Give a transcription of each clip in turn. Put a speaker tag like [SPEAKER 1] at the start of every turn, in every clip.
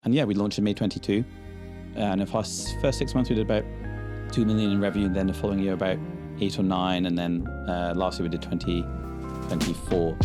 [SPEAKER 1] yeah, we launched in May 22. And the first 6 months we did about 2 million in revenue. Then the following year about 8 or 9. And then last year we did 24.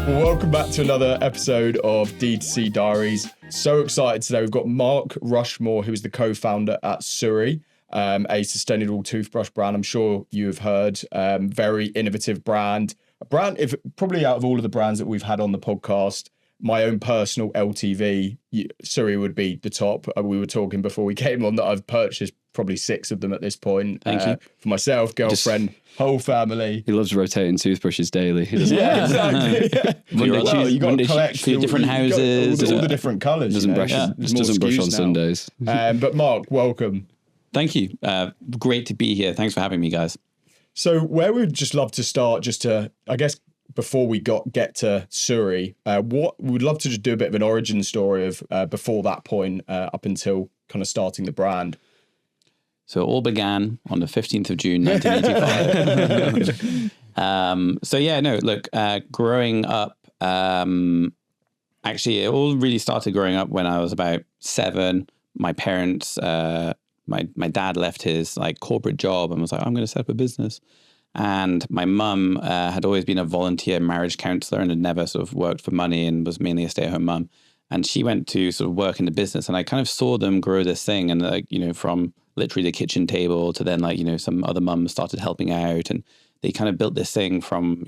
[SPEAKER 2] Welcome back to another episode of D2C Diaries. So excited today. We've got Mark Rushmore, who is the co-founder at SURI, a sustainable toothbrush brand. I'm sure you have heard. Very innovative brand. A brand, if probably out of all of the brands that we've had on the podcast, my own personal LTV, SURI would be the top. We were talking before we came on that I've purchased probably 6 of them at this point.
[SPEAKER 1] Thank you.
[SPEAKER 2] For myself, girlfriend, whole family.
[SPEAKER 3] He loves rotating toothbrushes daily.
[SPEAKER 2] Yeah, exactly. You got to collect
[SPEAKER 1] different houses.
[SPEAKER 2] All the different colours.
[SPEAKER 3] Doesn't brush on Sundays.
[SPEAKER 2] But Mark, welcome.
[SPEAKER 1] Thank you. Great to be here. Thanks for having me, guys.
[SPEAKER 2] So where we'd just love to start, just to, I guess, before we get to SURI, we'd love to just do a bit of an origin story of before that point up until kind of starting the brand.
[SPEAKER 1] So it all began on the 15th of June, 1985. Growing up, actually, it all really started growing up when I was about 7. My parents, my dad left his corporate job and was like, I'm going to set up a business. And my mum had always been a volunteer marriage counselor and had never sort of worked for money and was mainly a stay-at-home mum. And she went to sort of work in the business, and I kind of saw them grow this thing, and from literally the kitchen table to then some other mums started helping out, and they kind of built this thing from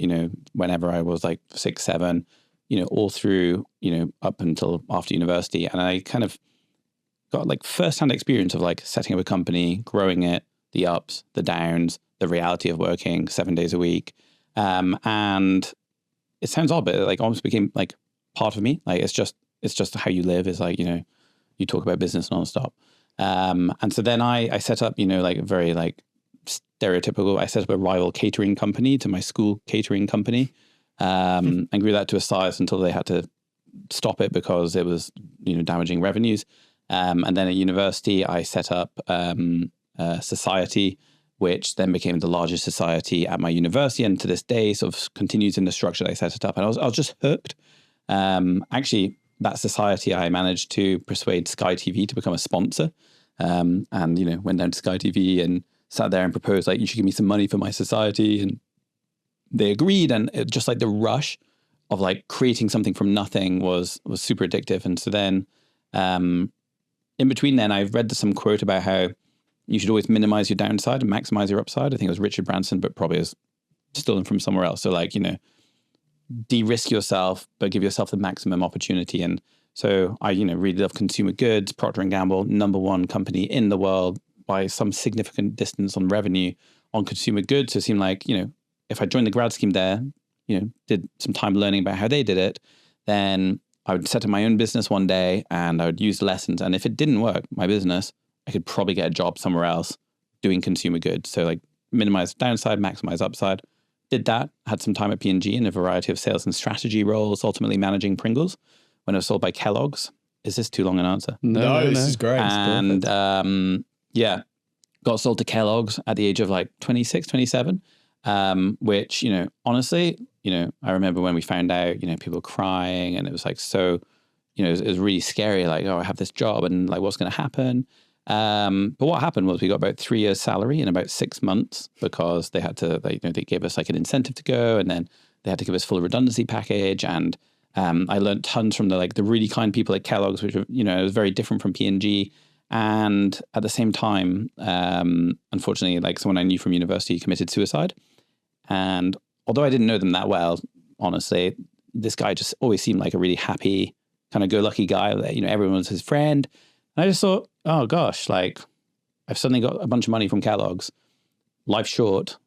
[SPEAKER 1] whenever I was 6, 7, all through up until after university. And I kind of got first-hand experience of setting up a company, growing it, the ups, the downs, the reality of working 7 days a week. And it sounds odd, but it almost became part of me. It's just how you live. Is you talk about business nonstop. And so then I set up, very stereotypical. I set up a rival catering company to my school catering company, and grew that to a size until they had to stop it because it was, damaging revenues. And then at university, I set up Society, which then became the largest society at my university, and to this day sort of continues in the structure that I set it up. And I was just hooked. Actually, that society, I managed to persuade Sky TV to become a sponsor, and went down to Sky TV and sat there and proposed you should give me some money for my society, and they agreed. And it, just the rush of creating something from nothing was super addictive. And so then in between then, I've read some quote about how you should always minimize your downside and maximize your upside. I think it was Richard Branson, but probably is stolen from somewhere else. So de-risk yourself, but give yourself the maximum opportunity. And so I, really love consumer goods. Procter & Gamble, #1 company in the world by some significant distance on revenue on consumer goods. So it seemed if I joined the grad scheme there, did some time learning about how they did it, then I would set up my own business one day and I would use the lessons. And if it didn't work, my business, I could probably get a job somewhere else doing consumer goods. So minimize downside, maximize upside. Did that, had some time at P&G in a variety of sales and strategy roles, ultimately managing Pringles when it was sold by Kellogg's. Is this too long an answer?
[SPEAKER 2] No, this is great.
[SPEAKER 1] And got sold to Kellogg's at the age of 26, 27, which, honestly, I remember when we found out, people crying, and it was so, it was really scary. I have this job and what's going to happen? But what happened was we got about 3 years salary in about 6 months because they had to, they gave us an incentive to go, and then they had to give us full redundancy package. And I learned tons from the really kind people at Kellogg's, which it was very different from P&G. And at the same time, unfortunately, someone I knew from university committed suicide. And although I didn't know them that well, honestly, this guy just always seemed like a really happy, kind of go-lucky guy that, everyone was his friend. And I just thought, oh gosh, I've suddenly got a bunch of money from Kellogg's. Life's short.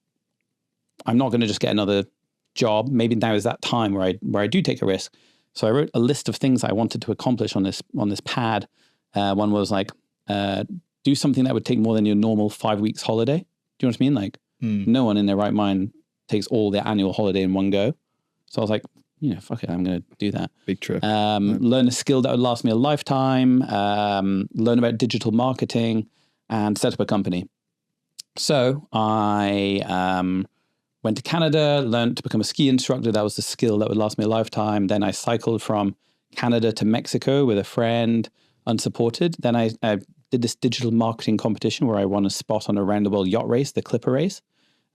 [SPEAKER 1] I'm not going to just get another job. Maybe now is that time where I do take a risk. So I wrote a list of things I wanted to accomplish on this pad. One was do something that would take more than your normal 5 weeks holiday. Do you know what I mean? No one in their right mind takes all their annual holiday in one go. So I was fuck it, I'm going to do that.
[SPEAKER 3] Big trip.
[SPEAKER 1] Learn a skill that would last me a lifetime, learn about digital marketing, and set up a company. So I went to Canada, learned to become a ski instructor. That was the skill that would last me a lifetime. Then I cycled from Canada to Mexico with a friend, unsupported. Then I did this digital marketing competition where I won a spot on a round the world yacht race, the Clipper race.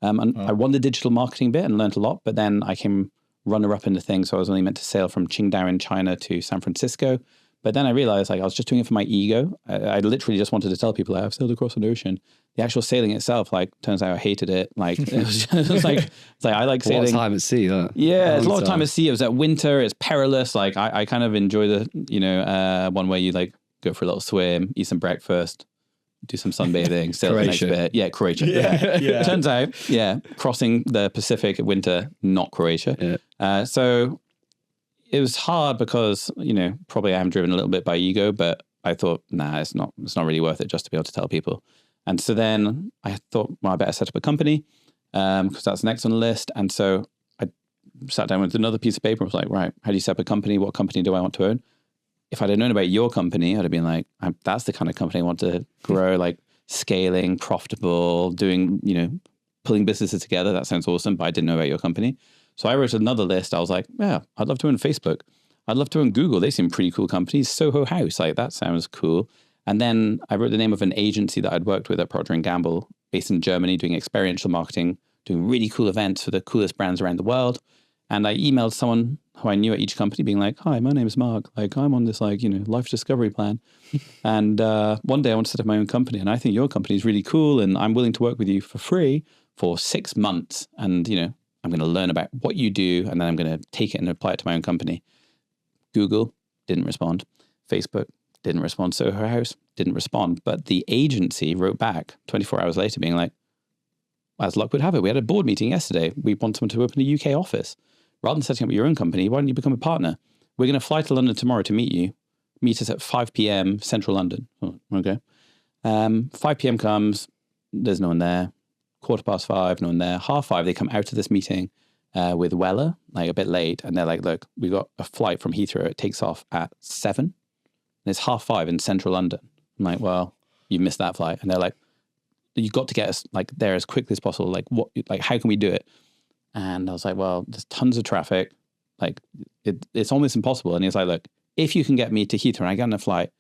[SPEAKER 1] And I won the digital marketing bit and learned a lot, but then I came runner-up in the thing. So I was only meant to sail from Qingdao in China to San Francisco. But then I realized I was just doing it for my ego. I literally just wanted to tell people I've sailed across an ocean. The actual sailing itself, turns out I hated it. It was like I like sailing.
[SPEAKER 3] A lot of time at sea, that.
[SPEAKER 1] Yeah, it's a lot of time at sea. It was at winter. It's perilous. I kind of enjoy the, one where you go for a little swim, eat some breakfast, do some sunbathing, sail the next bit. Yeah, Croatia. Yeah. Turns out, crossing the Pacific at winter, not Croatia. Yeah. So it was hard because, probably I am driven a little bit by ego, but I thought, it's not really worth it just to be able to tell people. And so then I thought, I better set up a company because that's next on the list. And so I sat down with another piece of paper and was like, right, how do you set up a company? What company do I want to own? If I'd have known about your company, I'd have been like, that's the kind of company I want to grow, scaling, profitable, doing, pulling businesses together. That sounds awesome, but I didn't know about your company. So I wrote another list. I was like, I'd love to own Facebook. I'd love to own Google. They seem pretty cool companies. Soho House, that sounds cool. And then I wrote the name of an agency that I'd worked with at Procter & Gamble, based in Germany, doing experiential marketing, doing really cool events for the coolest brands around the world. And I emailed someone who I knew at each company being like, hi, my name is Mark. I'm on this life discovery plan. And one day I want to set up my own company. And I think your company is really cool. And I'm willing to work with you for free for 6 months. And, I'm going to learn about what you do. And then I'm going to take it and apply it to my own company. Google didn't respond. Facebook didn't respond. Soho House didn't respond. But the agency wrote back 24 hours later being like, as luck would have it, we had a board meeting yesterday. We want someone to open a UK office. Rather than setting up your own company, why don't you become a partner? We're going to fly to London tomorrow to meet you. Meet us at 5 p.m. Central London. Oh, okay. 5 p.m. comes. There's no one there. 5:15, no one there. 5:30, they come out of this meeting with Weller, a bit late. And they're like, look, we got a flight from Heathrow. It takes off at 7. And it's 5:30 in Central London. I'm like, well, you've missed that flight. And they're like, you've got to get us there as quickly as possible. How can we do it? And I was like, well, there's tons of traffic. It's almost impossible. And he's like, look, if you can get me to Heathrow and I get on a flight,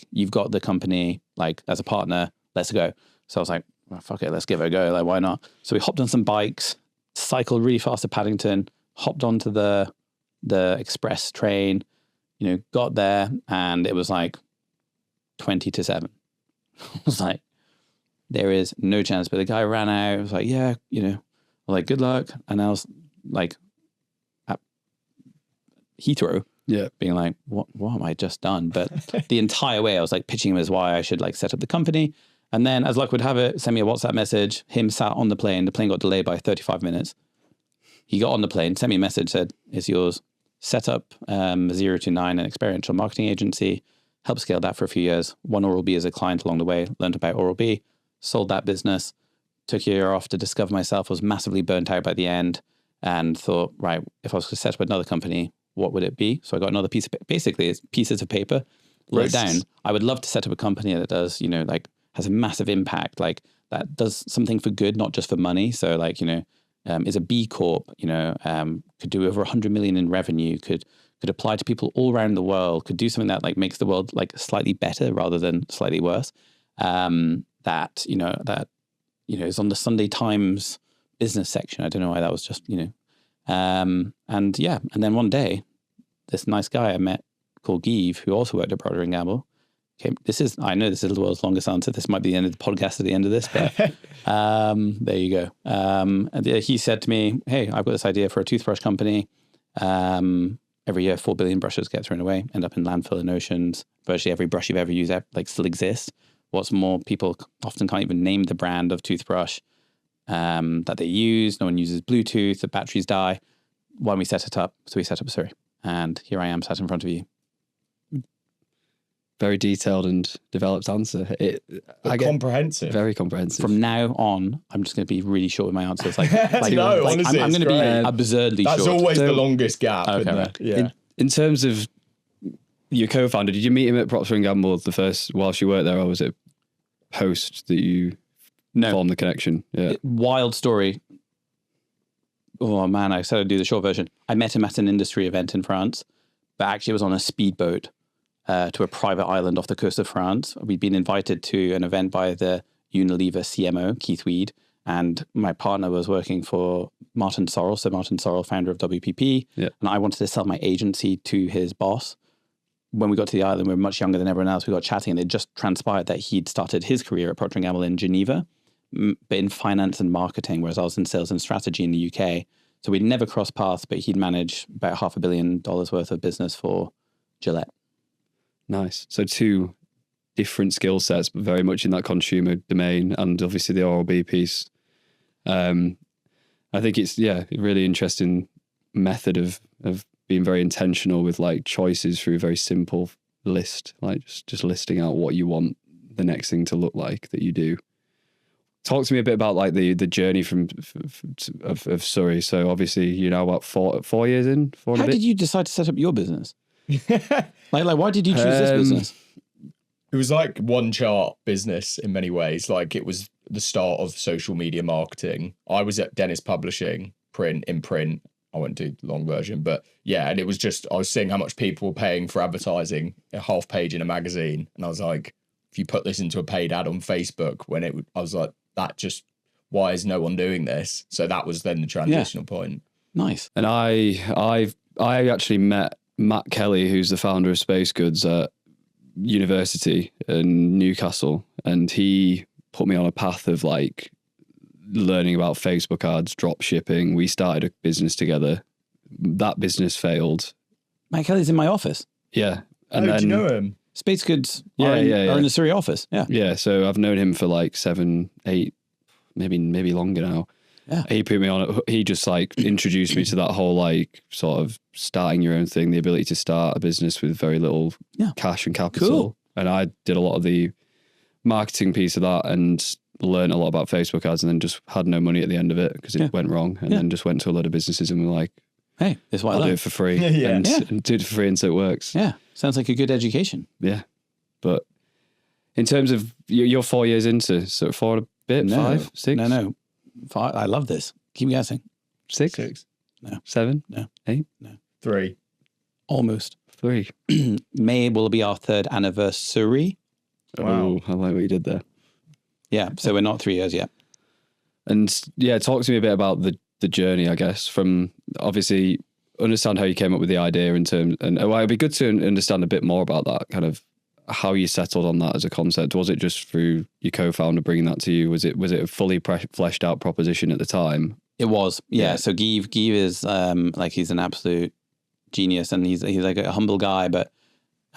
[SPEAKER 1] you've got the company, as a partner, let's go. So I was like, well, fuck it, let's give it a go. Why not? So we hopped on some bikes, cycled really fast to Paddington, hopped onto the express train, got there, and it was 20 to 7. I was like, there is no chance. But the guy ran out. I was like, yeah, I was like, good luck. And I was at Heathrow, being like, what have I just done? But the entire way I was pitching him as why I should set up the company. And then as luck would have it, send me a WhatsApp message, him sat on the plane got delayed by 35 minutes. He got on the plane, sent me a message, said, it's yours. Set up 0 to 9, an experiential marketing agency, helped scale that for a few years. Won Oral-B as a client along the way, learned about Oral-B, sold that business, took a year off to discover myself, was massively burnt out by the end, and thought, right, if I was to set up another company, what would it be? So I got another piece of, basically it's pieces of paper, wrote down, I would love to set up a company that does, has a massive impact, that does something for good, not just for money. So is a B Corp, could do over 100 million in revenue, could apply to people all around the world, could do something that makes the world slightly better rather than slightly worse. That is on the Sunday Times business section. I don't know why that was just, and then one day, this nice guy I met called Give, who also worked at Procter & Gamble, I know this is the world's longest answer. This might be the end of the podcast at the end of this, but there you go. And he said to me, hey, I've got this idea for a toothbrush company. Every year, 4 billion brushes get thrown away, end up in landfill and oceans. Virtually every brush you've ever used still exists. What's more, people often can't even name the brand of toothbrush that they use. No one uses Bluetooth. The batteries die. Why don't we set it up? So we set up SURI. And here I am sat in front of you.
[SPEAKER 3] Very detailed and developed answer.
[SPEAKER 2] Comprehensive.
[SPEAKER 3] Very comprehensive.
[SPEAKER 1] From now on, I'm just going to be really short with my answers.
[SPEAKER 2] Honestly,
[SPEAKER 1] I'm going to be absurdly short.
[SPEAKER 2] That's always the longest gap.
[SPEAKER 1] Okay, right.
[SPEAKER 2] Yeah.
[SPEAKER 3] In terms of your co-founder, did you meet him at Procter & Gamble whilst you worked there, or was it post that you formed the connection? Yeah.
[SPEAKER 1] Wild story. oh man, I said I'd do the short version. I met him at an industry event in France, but actually it was on a speedboat to a private island off the coast of France. We'd been invited to an event by the Unilever CMO, Keith Weed, and my partner was working for Martin Sorrell. So Martin Sorrell, founder of WPP.
[SPEAKER 3] Yeah.
[SPEAKER 1] And I wanted to sell my agency to his boss. When we got to the island, we were much younger than everyone else. We got chatting, and it just transpired that he'd started his career at Procter & Gamble in Geneva, but in finance and marketing, whereas I was in sales and strategy in the UK. So we'd never crossed paths, but he'd managed about $500 million worth of business for Gillette.
[SPEAKER 3] Nice. So 2 different skill sets, but very much in that consumer domain, and obviously the Oral-B piece. I think it's a really interesting method of being very intentional with like choices through a very simple list, like just listing out what you want the next thing to look like that you do. Talk to me a bit about like the journey of SURI. So obviously you're now about 4 years in.
[SPEAKER 1] How did you decide to set up your business? like why did you choose this business?
[SPEAKER 2] It was like one chart business in many ways. Like it was the start of social media marketing. I was at Dennis Publishing, in print. I won't do the long version, but yeah, and it was just, I was seeing how much people were paying for advertising, a half page in a magazine. And I was like, if you put this into a paid ad on Facebook, I was like, why is no one doing this? So that was then the transitional point.
[SPEAKER 1] Nice.
[SPEAKER 3] And I actually met Matt Kelly, who's the founder of Space Goods at university in Newcastle, and he put me on a path of like learning about Facebook ads, drop shipping. We started a business together. That business failed.
[SPEAKER 1] Matt Kelly's in my office.
[SPEAKER 3] Yeah.
[SPEAKER 2] And then, do you know him?
[SPEAKER 1] Space Goods
[SPEAKER 3] are in
[SPEAKER 1] the SURI office. Yeah.
[SPEAKER 3] Yeah. So I've known him for like 7, 8, maybe longer now.
[SPEAKER 1] Yeah.
[SPEAKER 3] He put me on it. He just like introduced me to that whole like sort of starting your own thing, the ability to start a business with very little cash and capital.
[SPEAKER 1] Cool.
[SPEAKER 3] And I did a lot of the marketing piece of that and learned a lot about Facebook ads, and then just had no money at the end of it because it went wrong. And then just went to a lot of businesses and were like,
[SPEAKER 1] hey, this is what
[SPEAKER 3] I'll
[SPEAKER 1] I
[SPEAKER 3] do
[SPEAKER 1] learned.
[SPEAKER 3] it for free
[SPEAKER 2] Yeah.
[SPEAKER 3] and do it for free until it works.
[SPEAKER 1] Yeah. Sounds like a good education.
[SPEAKER 3] Yeah. But in terms of you're 4 years into, so 4 and a bit, 5, 6?
[SPEAKER 1] No. 5. I love this. Keep guessing.
[SPEAKER 3] 6?
[SPEAKER 1] No.
[SPEAKER 3] 7?
[SPEAKER 1] No.
[SPEAKER 3] 8?
[SPEAKER 1] No.
[SPEAKER 2] 3.
[SPEAKER 1] Almost.
[SPEAKER 3] 3.
[SPEAKER 1] May will be our 3rd anniversary.
[SPEAKER 2] Wow.
[SPEAKER 3] Oh, I like what you did there.
[SPEAKER 1] Yeah. So we're not 3 years yet.
[SPEAKER 3] And yeah, talk to me a bit about the journey, I guess, from obviously understand how you came up with the idea in terms, and it'd be good to understand a bit more about that, kind of how you settled on that as a concept. Was it just through your co-founder bringing that to you? Was it a fully fleshed out proposition at the time?
[SPEAKER 1] It was. Yeah. So Guy is like, he's an absolute genius, and he's like a humble guy, but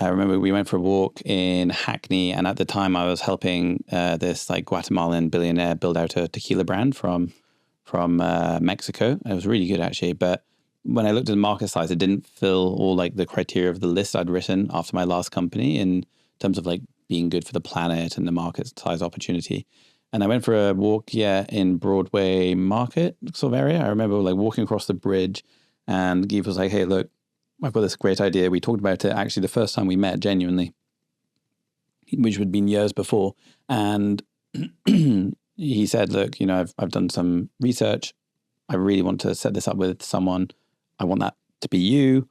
[SPEAKER 1] I remember we went for a walk in Hackney, and at the time I was helping this like Guatemalan billionaire build out a tequila brand from Mexico. It was really good actually, but when I looked at the market size, it didn't fill all like the criteria of the list I'd written after my last company in terms of like being good for the planet and the market size opportunity. And I went for a walk, in Broadway Market sort of area. I remember like walking across the bridge, and Guy was like, hey, look, I've got this great idea. We talked about it actually the first time we met genuinely, which had been years before. And he said, look, I've done some research. I really want to set this up with someone. I want that to be you.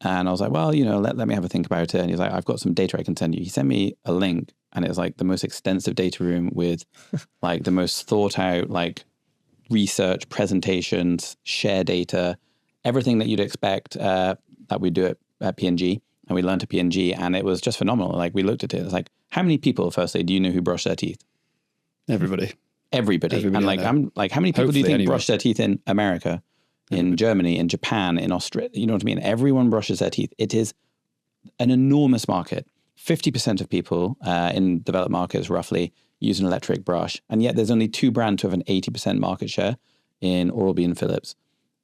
[SPEAKER 1] And I was like, well, let me have a think about it. And he's like, I've got some data I can send you. He sent me a link, and it was like the most extensive data room with like the most thought out, like research, presentations, share data, everything that you'd expect that we do at P&G. And we learned at P&G, and it was just phenomenal. Like we looked at it, it's like, how many people, firstly, do you know who brush their teeth?
[SPEAKER 3] Everybody.
[SPEAKER 1] And like, I'm like, how many people do you think brush their teeth in America, in Germany, in Japan, in Australia? You know what I mean? Everyone brushes their teeth. It is an enormous market. 50% of people in developed markets roughly use an electric brush. And yet there's only 2 brands who have an 80% market share in Oral-B and Philips.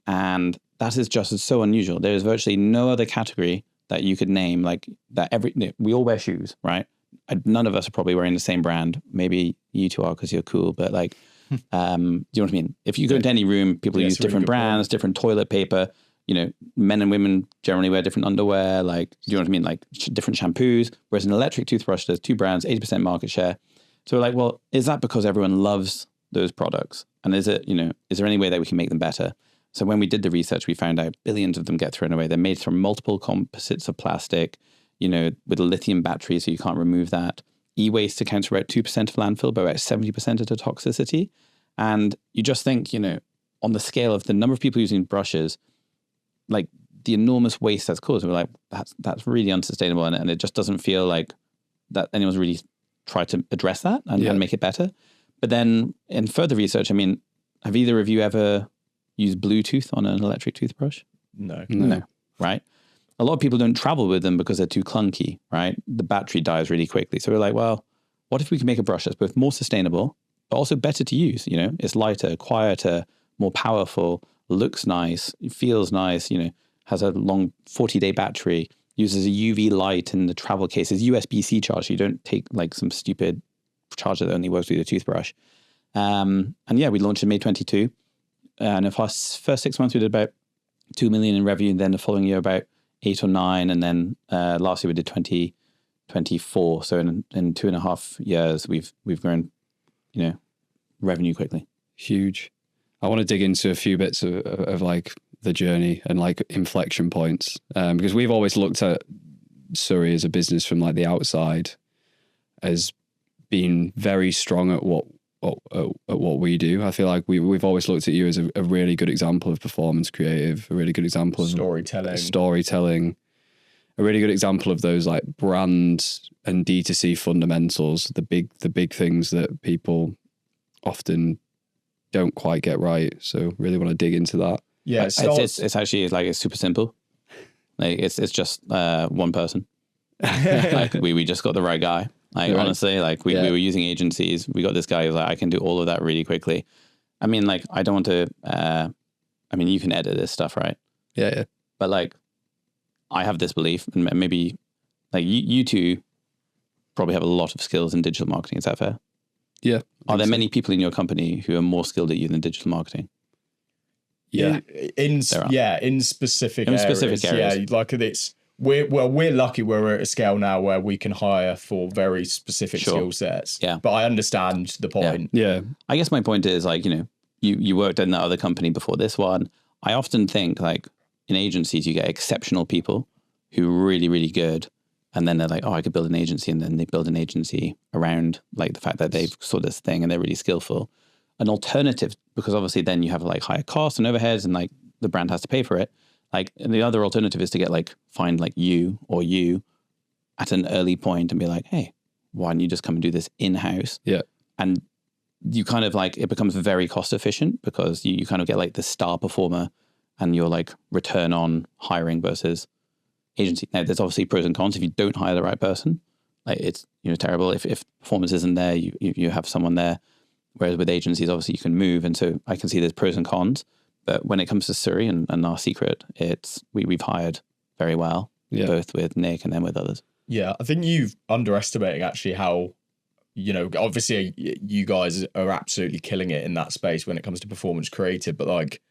[SPEAKER 1] And that is just so unusual. There is virtually no other category that you could name like that. We all wear shoes, right? None of us are probably wearing the same brand. Maybe you two are because you're cool, but like, do you know what I mean? If you go into any room, people use different brands, different toilet paper. Men and women generally wear different underwear. Like, do you know what I mean? Like different shampoos. Whereas an electric toothbrush, there's 2 brands, 80% market share. So we're like, well, is that because everyone loves those products? And is there any way that we can make them better? So when we did the research, we found out billions of them get thrown away. They're made from multiple composites of plastic, with a lithium battery, so you can't remove that. E-waste accounts for about 2% of landfill, but about 70% of the toxicity. And you just think, on the scale of the number of people using brushes, like the enormous waste that's caused, we're like, that's really unsustainable. And it just doesn't feel like that anyone's really tried to address that and make it better. But then in further research, have either of you ever used Bluetooth on an electric toothbrush?
[SPEAKER 2] No.
[SPEAKER 1] Right? A lot of people don't travel with them because they're too clunky, right? The battery dies really quickly. So we're like, well, what if we can make a brush that's both more sustainable, but also better to use? It's lighter, quieter, more powerful, looks nice, it feels nice, has a long 40-day battery, uses a UV light in the travel case, it's USB-C charge, so you don't take like some stupid charger that only works with your toothbrush. We launched in May 22. And in the first 6 months, we did about 2 million in revenue. And then the following year, about 8 or 9. And then last year we did 24. So in 2.5 years, we've grown, revenue quickly.
[SPEAKER 3] Huge. I want to dig into a few bits of like the journey and like inflection points, because we've always looked at SURI as a business from like the outside as being very strong at what we do. I feel like we've always looked at you as a really good example of performance creative, a really good example of storytelling, a really good example of those like brand and D2C fundamentals, the big things that people often don't quite get right. So really want to dig into that.
[SPEAKER 2] Yeah,
[SPEAKER 1] it's actually like it's super simple. Like it's just one person. Like we just got the right guy. Like right. Honestly, like we were using agencies. We got this guy who's like, I can do all of that really quickly. I don't want to. You can edit this stuff, right?
[SPEAKER 3] Yeah.
[SPEAKER 1] But like, I have this belief, and maybe like you two probably have a lot of skills in digital marketing. Is that fair?
[SPEAKER 3] Yeah.
[SPEAKER 1] Are there many people in your company who are more skilled at you than digital marketing?
[SPEAKER 2] Yeah. In specific areas. Yeah, like it's. We're lucky we're at a scale now where we can hire for very specific skill sets.
[SPEAKER 1] Yeah.
[SPEAKER 2] But I understand the point.
[SPEAKER 3] Yeah.
[SPEAKER 1] I guess my point is like, you worked in that other company before this one. I often think like in agencies, you get exceptional people who are really, really good. And then they're like, oh, I could build an agency. And then they build an agency around like the fact that they've saw this thing and they're really skillful. An alternative, because obviously then you have like higher costs and overheads and like the brand has to pay for it. Like, and the other alternative is to get like, find like you at an early point and be like, hey, why don't you just come and do this in-house?
[SPEAKER 3] Yeah.
[SPEAKER 1] And you kind of like, it becomes very cost efficient because you kind of get like the star performer and your like return on hiring versus agency. Now there's obviously pros and cons. If you don't hire the right person, like it's, terrible. If performance isn't there, you have someone there. Whereas with agencies, obviously you can move. And so I can see there's pros and cons. But when it comes to SURI and our secret, it's we've hired very well, both with Nick and then with others.
[SPEAKER 2] Yeah, I think you've underestimating actually how, obviously you guys are absolutely killing it in that space when it comes to performance creative, but like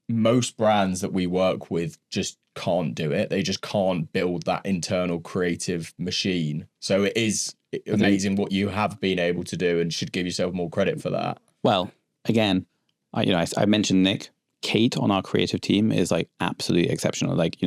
[SPEAKER 2] most brands that we work with just can't do it. They just can't build that internal creative machine. So it is amazing what you have been able to do and should give yourself more credit for that.
[SPEAKER 1] Well, again, I mentioned Nick. Kate on our creative team is like absolutely exceptional. Like,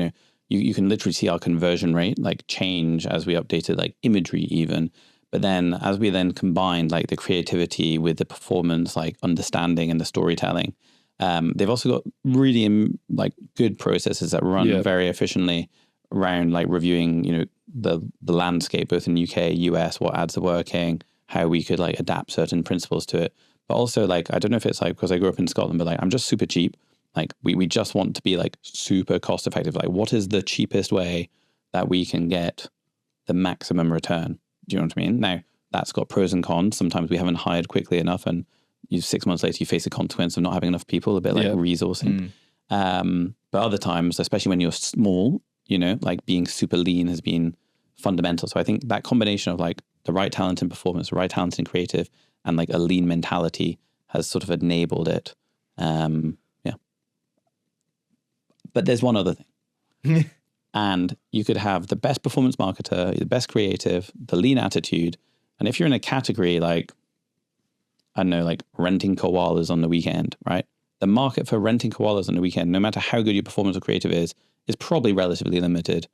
[SPEAKER 1] you can literally see our conversion rate like change as we updated like imagery even. But then as we then combined like the creativity with the performance, like understanding and the storytelling, they've also got really like good processes that run very efficiently around like reviewing, the landscape, both in UK, US, what ads are working, how we could like adapt certain principles to it. But also, like, I don't know if it's like because I grew up in Scotland, but like, I'm just super cheap. Like, we just want to be like super cost effective. Like, what is the cheapest way that we can get the maximum return? Do you know what I mean? Now, that's got pros and cons. Sometimes we haven't hired quickly enough, and 6 months later, you face the consequence of not having enough people, a bit like resourcing. But other times, especially when you're small, like being super lean has been fundamental. So I think that combination of like the right talent in performance, the right talent in creative, and like a lean mentality has sort of enabled it. But there's one other thing. And you could have the best performance marketer, the best creative, the lean attitude. And if you're in a category like, I don't know, like renting koalas on the weekend, right? the market for renting koalas on the weekend, no matter how good your performance or creative is probably relatively limited.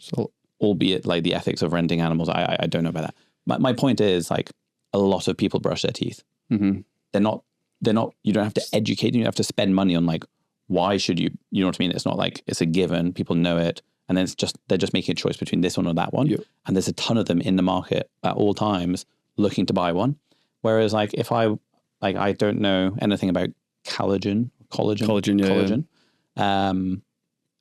[SPEAKER 1] So, albeit like the ethics of renting animals, I don't know about that. My point is, like, a lot of people brush their teeth.
[SPEAKER 3] Mm-hmm.
[SPEAKER 1] They're not, you don't have to educate them. You have to spend money on, like, why should you know what I mean? It's not like it's a given. People know it. And then they're just making a choice between this one or that one. Yep. And there's a ton of them in the market at all times looking to buy one. Whereas, like, if I don't know anything about collagen.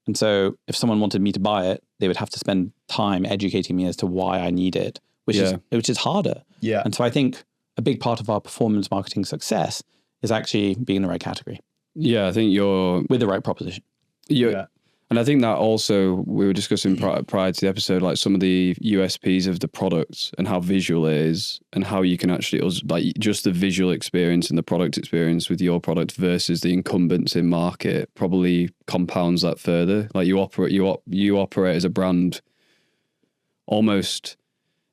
[SPEAKER 1] And so if someone wanted me to buy it, they would have to spend time educating me as to why I need it, which is harder.
[SPEAKER 2] Yeah.
[SPEAKER 1] And so I think a big part of our performance marketing success is actually being in the right category.
[SPEAKER 3] Yeah, I think you're
[SPEAKER 1] with the right proposition.
[SPEAKER 3] Yeah. And I think that also, we were discussing prior to the episode, like some of the USPs of the product and how visual it is, and how you can actually, like, just the visual experience and the product experience with your product versus the incumbents in market probably compounds that further. Like, you operate as a brand almost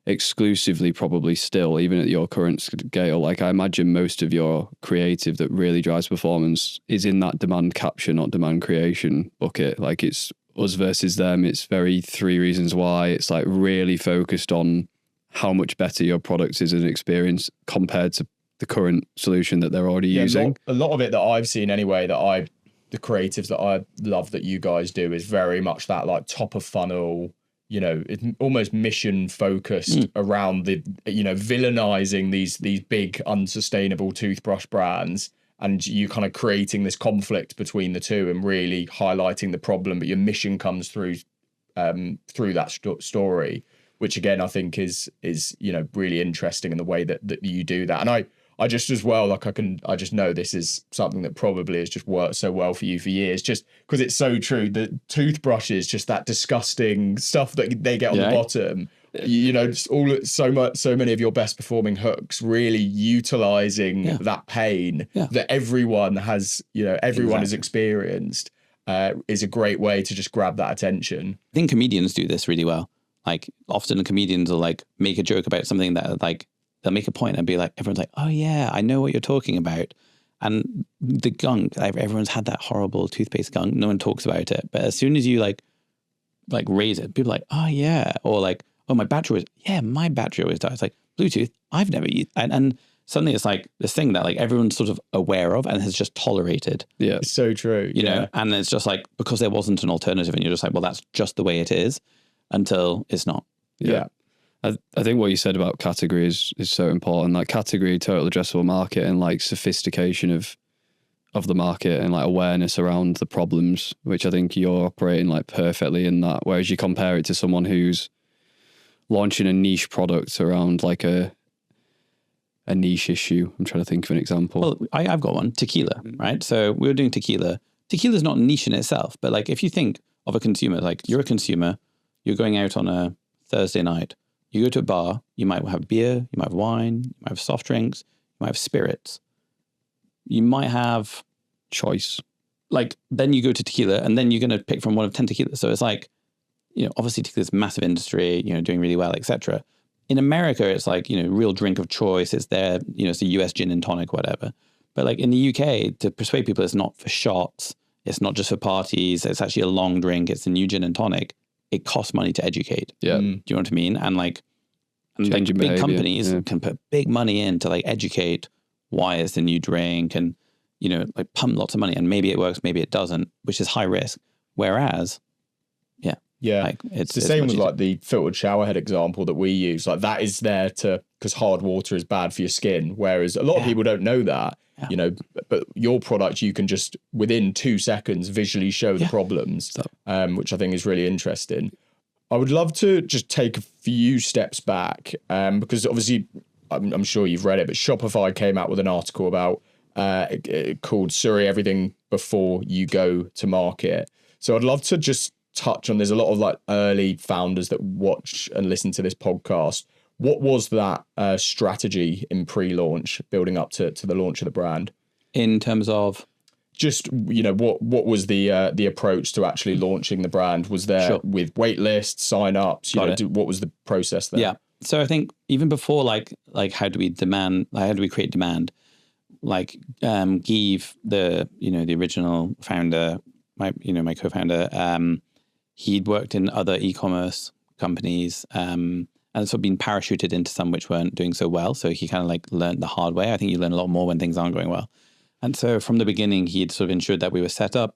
[SPEAKER 3] exclusively, probably still, even at your current scale. Like, I imagine most of your creative that really drives performance is in that demand capture, not demand creation bucket. Like, it's us versus them. It's very 3 reasons why. It's like really focused on how much better your product is as an experience compared to the current solution that they're already using.
[SPEAKER 2] A lot of it that I've seen anyway, the creatives that I love that you guys do is very much that, like, top of funnel, you know, it's almost mission focused around the, you know, villainizing these big unsustainable toothbrush brands, and you kind of creating this conflict between the two and really highlighting the problem, but your mission comes through that story, which again I think is you know, really interesting in the way that you do that. And I just, as well, like, I just know this is something that probably has just worked so well for you for years, just because it's so true. The toothbrushes, just that disgusting stuff that they get on the bottom, you know, just so many of your best performing hooks, really utilizing that pain that everyone has, you know, everyone has experienced, is a great way to just grab that attention.
[SPEAKER 1] I think comedians do this really well. Like, often comedians will, like, make a joke about something that, like, they'll make a point and be like, everyone's like, oh yeah, I know what you're talking about. And the gunk, everyone's had that horrible toothpaste gunk. No one talks about it. But as soon as you like raise it, people are like, oh yeah. Or like, oh, my battery always dies. Like, Bluetooth, I've never used. And suddenly it's like this thing that, like, everyone's sort of aware of and has just tolerated.
[SPEAKER 3] Yeah.
[SPEAKER 2] It's so true.
[SPEAKER 1] You know, and it's just like, because there wasn't an alternative, and you're just like, well, that's just the way it is until it's not.
[SPEAKER 2] Yeah.
[SPEAKER 3] I think what you said about category is so important. Like, category, total addressable market, and like sophistication of the market, and like awareness around the problems, which I think you're operating like perfectly in that. Whereas you compare it to someone who's launching a niche product around like a niche issue. I'm trying to think of an example.
[SPEAKER 1] Well, I've got one, tequila, right? So we were doing tequila. Tequila's not niche in itself, but like, if you think of a consumer, like, you're a consumer, you're going out on a Thursday night, you go to a bar, you might have beer, you might have wine, you might have soft drinks, you might have spirits. You might have
[SPEAKER 3] choice.
[SPEAKER 1] Like, then you go to tequila, and then you're going to pick from one of 10 tequilas. So it's like, you know, obviously tequila is a massive industry, you know, doing really well, etc. In America, it's like, you know, real drink of choice. It's their, you know, it's a US gin and tonic, whatever. But like in the UK, to persuade people, it's not for shots. It's not just for parties. It's actually a long drink. It's a new gin and tonic. It costs money to educate.
[SPEAKER 3] Yeah.
[SPEAKER 1] Do you know what I mean? And like big companies can put big money in to like educate why it's a new drink, and, you know, like pump lots of money, and maybe it works, maybe it doesn't, which is high risk. Whereas, like,
[SPEAKER 2] it's the same with like the filtered shower head example that we use. Like, that is there because hard water is bad for your skin. Whereas a lot of people don't know that, you know, but your product, you can just within 2 seconds visually show the problems, which I think is really interesting. I would love to just take a few steps back, because obviously I'm sure you've read it, but Shopify came out with an article about called SURI, everything before you go to market. So I'd love to just touch on, there's a lot of like early founders that watch and listen to this podcast. What was that strategy in pre-launch building up to the launch of the brand?
[SPEAKER 1] In terms of?
[SPEAKER 2] Just, you know, what was the approach to actually launching the brand? Was there with wait lists, sign-ups? What was the process there?
[SPEAKER 1] Yeah. So I think even before like how do we create demand? Give, the original founder, my co-founder, he'd worked in other e-commerce companies, and sort of been parachuted into some which weren't doing so well. So he kind of like learned the hard way. I think you learn a lot more when things aren't going well. And so from the beginning, he'd sort of ensured that we were set up,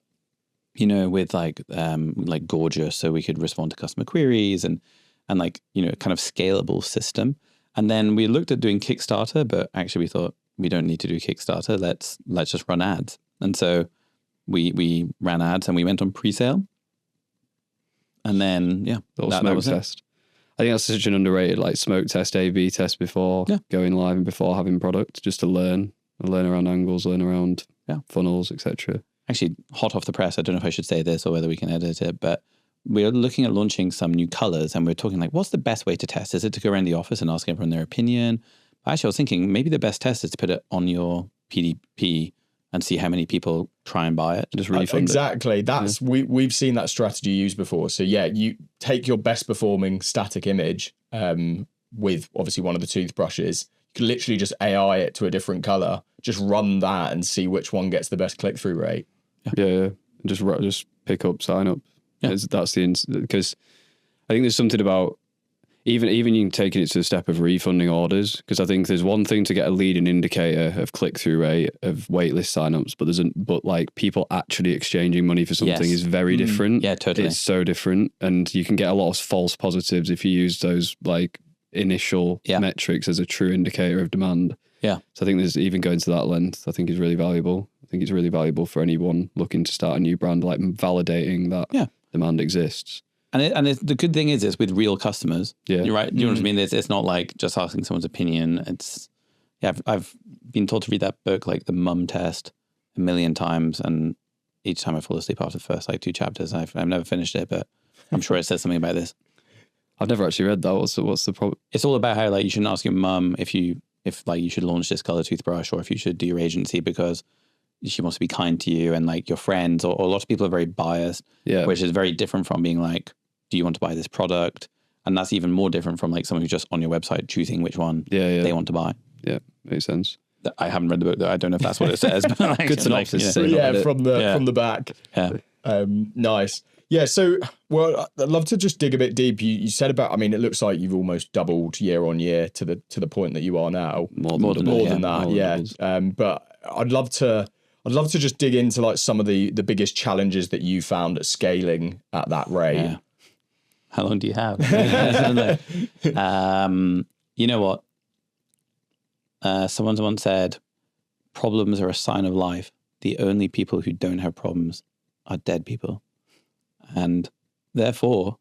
[SPEAKER 1] with like Gorgeous, so we could respond to customer queries and kind of scalable system. And then we looked at doing Kickstarter, but actually we thought we don't need to do Kickstarter. Let's just run ads. And so we ran ads and we went on pre-sale. And then,
[SPEAKER 3] that was test. I think that's such an underrated smoke test, A/B test before going live and before having product, just to learn around angles, learn around funnels, etc.
[SPEAKER 1] Actually, hot off the press, I don't know if I should say this or whether we can edit it, but we're looking at launching some new colors and we're talking what's the best way to test? Is it to go around the office and ask everyone their opinion? Actually, I was thinking maybe the best test is to put it on your PDP and see how many people try and buy it.
[SPEAKER 3] Just refund
[SPEAKER 2] exactly. That's we've seen that strategy used before. So you take your best performing static image with obviously one of the toothbrushes. You can literally just AI it to a different color. Just run that and see which one gets the best click through rate.
[SPEAKER 3] Yeah. Just pick up, sign up. Yeah. That's because I think there's something about even you taking it to the step of refunding orders, because I think there's one thing to get a leading indicator of click-through rate of waitlist signups, but people actually exchanging money for something is very different.
[SPEAKER 1] Yeah, totally.
[SPEAKER 3] It's so different, and you can get a lot of false positives if you use those initial metrics as a true indicator of demand.
[SPEAKER 1] Yeah.
[SPEAKER 3] So I think there's even going to that length, I think is really valuable. I think it's really valuable for anyone looking to start a new brand, validating that demand exists.
[SPEAKER 1] And the good thing is it's with real customers. Yeah. You're right. You know what I mean? It's not like just asking someone's opinion. It's, I've been told to read that book, The Mum Test, 1 million times. And each time I fall asleep after the first 2 chapters. I've never finished it, but I'm sure it says something about this.
[SPEAKER 3] I've never actually read that. What's the problem?
[SPEAKER 1] It's all about how you shouldn't ask your mum if you should launch this color toothbrush or if you should do your agency because she wants to be kind to you, and your friends or a lot of people are very biased, which is very different from being do you want to buy this product? And that's even more different from someone who's just on your website choosing which one they want to buy.
[SPEAKER 3] Yeah, makes sense.
[SPEAKER 1] I haven't read the book though. I don't know if that's what it says. But
[SPEAKER 3] good synopsis.
[SPEAKER 2] From the back.
[SPEAKER 1] Yeah.
[SPEAKER 2] Nice. Yeah. So, I'd love to just dig a bit deep. You said about, it looks like you've almost doubled year on year to the point that you are now.
[SPEAKER 3] More than that.
[SPEAKER 2] But I'd love to just dig into some of the biggest challenges that you found at scaling at that rate.
[SPEAKER 1] Yeah. How long do you have? You know what? Someone once said, problems are a sign of life. The only people who don't have problems are dead people. And therefore,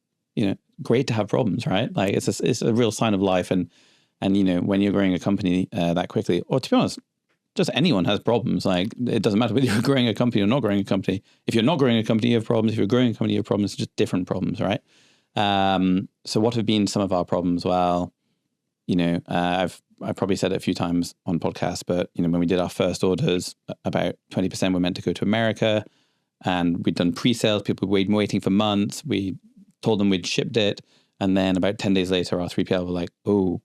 [SPEAKER 1] great to have problems, right? It's a real sign of life. And when you're growing a company that quickly, or to be honest, just anyone has problems. It doesn't matter whether you're growing a company or not growing a company. If you're not growing a company, you have problems. If you're growing a company, you have problems. It's just different problems, right? So what have been some of our problems? Well, I've probably said it a few times on podcasts, but when we did our first orders, about 20% were meant to go to America, and we'd done pre-sales. People were waiting for months. We told them we'd shipped it, and then about 10 days later, our 3PL were like, "Oh,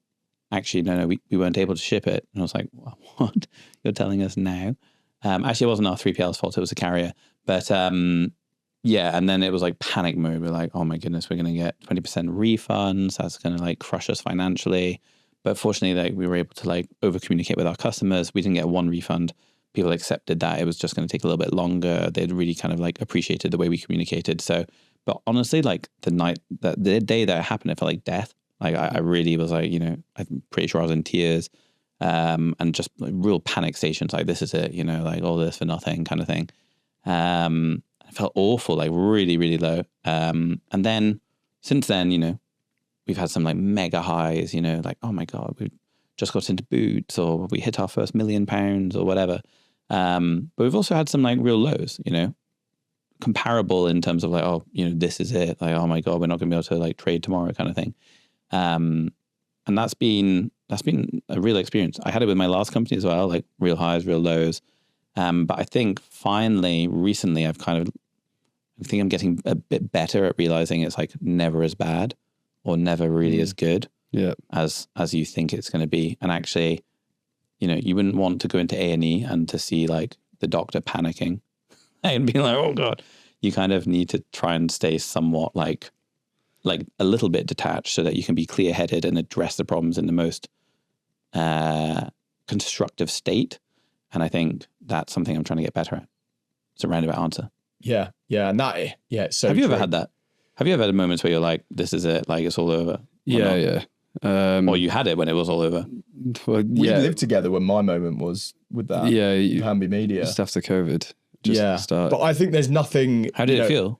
[SPEAKER 1] actually, no, we weren't able to ship it." And I was like, "What? You're telling us now?" Actually, it wasn't our 3PL's fault. It was a carrier, but. And then it was panic mode. We're like, oh my goodness, we're going to get 20% refunds. That's going to crush us financially. But fortunately, we were able to over communicate with our customers. We didn't get one refund. People accepted that. It was just going to take a little bit longer. They'd really kind of appreciated the way we communicated. So, but honestly, the day that it happened, it felt like death. I really was I'm pretty sure I was in tears, and just real panic stations. This is it, all this for nothing kind of thing. I felt awful, really, really low. And then since then, we've had some mega highs, oh my God, we just got into Boots, or we hit our first £1 million or whatever. But we've also had some real lows, comparable in terms of this is it. Oh my God, we're not going to be able to trade tomorrow kind of thing. And that's been a real experience. I had it with my last company as well, real highs, real lows. But I think finally, recently, I think I'm getting a bit better at realizing it's never as bad or never really as good as you think it's going to be. And actually, you wouldn't want to go into A&E and to see like the doctor panicking and being like, oh God. You kind of need to try and stay somewhat like a little bit detached so that you can be clear-headed and address the problems in the most constructive state. And I think that's something I'm trying to get better at. It's a roundabout answer.
[SPEAKER 2] Yeah. And it's so
[SPEAKER 1] Have you
[SPEAKER 2] true.
[SPEAKER 1] ever had that? Have you ever had moments where you're like, this is it, like it's all over?
[SPEAKER 3] Yeah.
[SPEAKER 1] Or you had it when it was all over?
[SPEAKER 3] Well,
[SPEAKER 2] We lived together when my moment was with that.
[SPEAKER 3] Yeah.
[SPEAKER 2] Hamby Media.
[SPEAKER 3] Just after COVID. Just at the start.
[SPEAKER 2] But I think there's nothing.
[SPEAKER 1] How did it feel?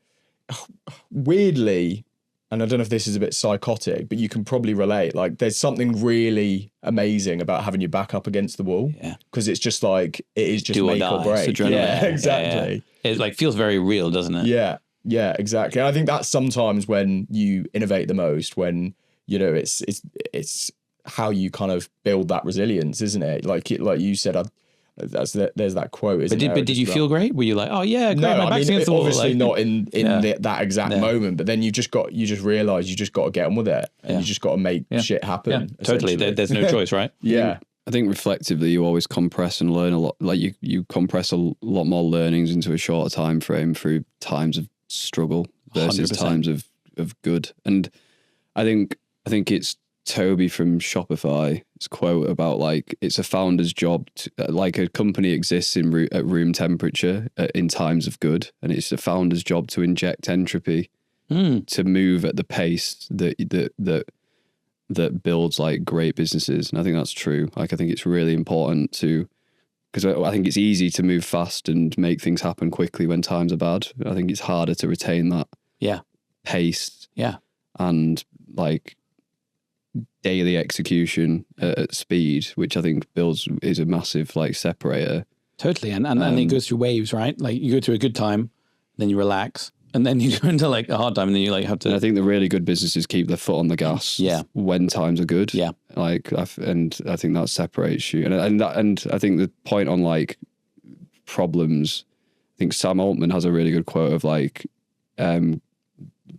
[SPEAKER 2] Weirdly, and I don't know if this is a bit psychotic, but you can probably relate. Like, there's something really amazing about having your back up against the wall.
[SPEAKER 1] Yeah.
[SPEAKER 2] Because it's just like, it is just
[SPEAKER 1] Do or
[SPEAKER 2] make or
[SPEAKER 1] die.
[SPEAKER 2] break.
[SPEAKER 1] It's adrenaline.
[SPEAKER 2] Yeah, exactly.
[SPEAKER 1] Yeah. It like feels very real, doesn't it?
[SPEAKER 2] Yeah, exactly. And I think that's sometimes when you innovate the most, when, it's how you kind of build that resilience, isn't it? Like you said, there's that quote, isn't
[SPEAKER 1] But did you feel great? Were you like, oh yeah, great, my back's against the wall?
[SPEAKER 2] Obviously
[SPEAKER 1] like,
[SPEAKER 2] not in that exact moment, but then you just realize you just got to get on with it, and you just got to make shit happen.
[SPEAKER 1] Yeah, totally. There's no choice, right?
[SPEAKER 2] Yeah.
[SPEAKER 3] I think reflectively, you always compress and learn a lot. Like you compress a lot more learnings into a shorter time frame through times of struggle versus
[SPEAKER 1] 100%.
[SPEAKER 3] times of good. And I think it's Toby from Shopify's quote about like it's a founder's job to, like a company exists at room temperature in times of good, and it's a founder's job to inject entropy to move at the pace that builds like great businesses. And I think that's true. Like I think it's really important to, because I think it's easy to move fast and make things happen quickly when times are bad. I think it's harder to retain that pace and like daily execution at speed, which I think is a massive like separator.
[SPEAKER 1] Totally. And it goes through waves, right? Like you go through a good time, then you relax, and then you go into like a hard time, and then you like have to.
[SPEAKER 3] And I think the really good businesses keep their foot on the gas when times are good. Yeah. Like, and I think that separates you. And I think the point on like problems, I think Sam Altman has a really good quote of like,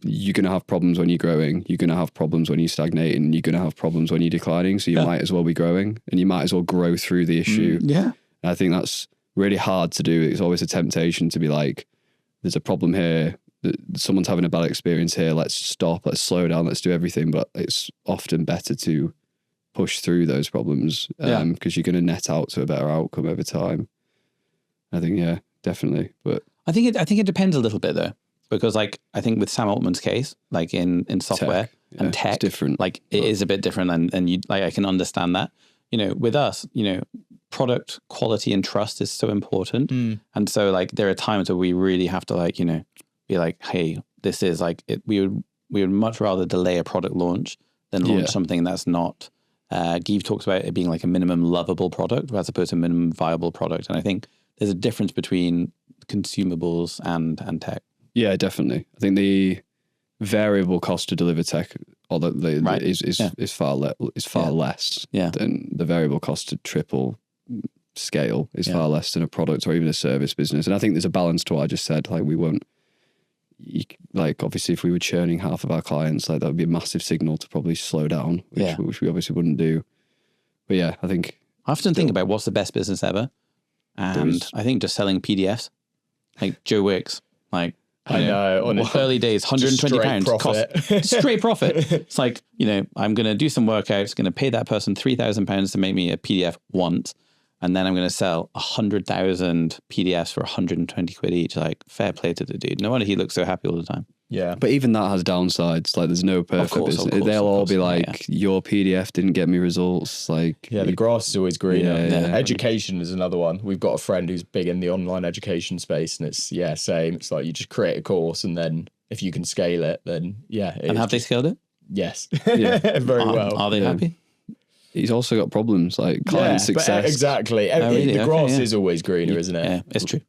[SPEAKER 3] you're going to have problems when you're growing. You're going to have problems when you're stagnating. You're going to have problems when you're declining. So you might as well be growing, and you might as well grow through the issue. And I think that's really hard to do. It's always a temptation to be like, there's a problem here. Someone's having a bad experience here. Let's stop. Let's slow down. Let's do everything. But it's often better to push through those problems because you're going to net out to a better outcome over time. I think, definitely. But
[SPEAKER 1] I think it depends a little bit though. Because like, I think with Sam Altman's case, like in software and tech,
[SPEAKER 3] it's different.
[SPEAKER 1] Like it is a bit different, and you like, I can understand that, with us, product quality and trust is so important. And so like, there are times where we really have to like, be like, hey, this is like, we would much rather delay a product launch than launch something that's not, Give talks about it being like a minimum lovable product as opposed to a minimum viable product. And I think there's a difference between consumables and tech.
[SPEAKER 3] Yeah, definitely. I think the variable cost to deliver tech is far less than the variable cost to triple scale is far less than a product or even a service business. And I think there's a balance to what I just said. Like obviously if we were churning half of our clients, like that would be a massive signal to probably slow down, which we obviously wouldn't do. But yeah, I think
[SPEAKER 1] I often think about what's the best business ever. And I think just selling PDFs, like Joe Wicks, like,
[SPEAKER 2] I know, on
[SPEAKER 1] early days, £120 cost, straight profit. It's like, I'm going to do some workouts, going to pay that person £3,000 to make me a PDF once, and then I'm going to sell 100,000 PDFs for 120 quid each. Like, fair play to the dude. No wonder he looks so happy all the time.
[SPEAKER 2] Yeah.
[SPEAKER 3] But even that has downsides. Like, there's no perfect business. They'll all be like, your PDF didn't get me results. Like,
[SPEAKER 2] the grass is always greener. Education is another one. We've got a friend who's big in the online education space, and it's same. It's like you just create a course, and then if you can scale it, then
[SPEAKER 1] And have they scaled it?
[SPEAKER 2] Yes. Very well.
[SPEAKER 1] Are they happy?
[SPEAKER 3] He's also got problems like client success.
[SPEAKER 2] Exactly. The grass is always greener, isn't it?
[SPEAKER 1] Yeah, it's true.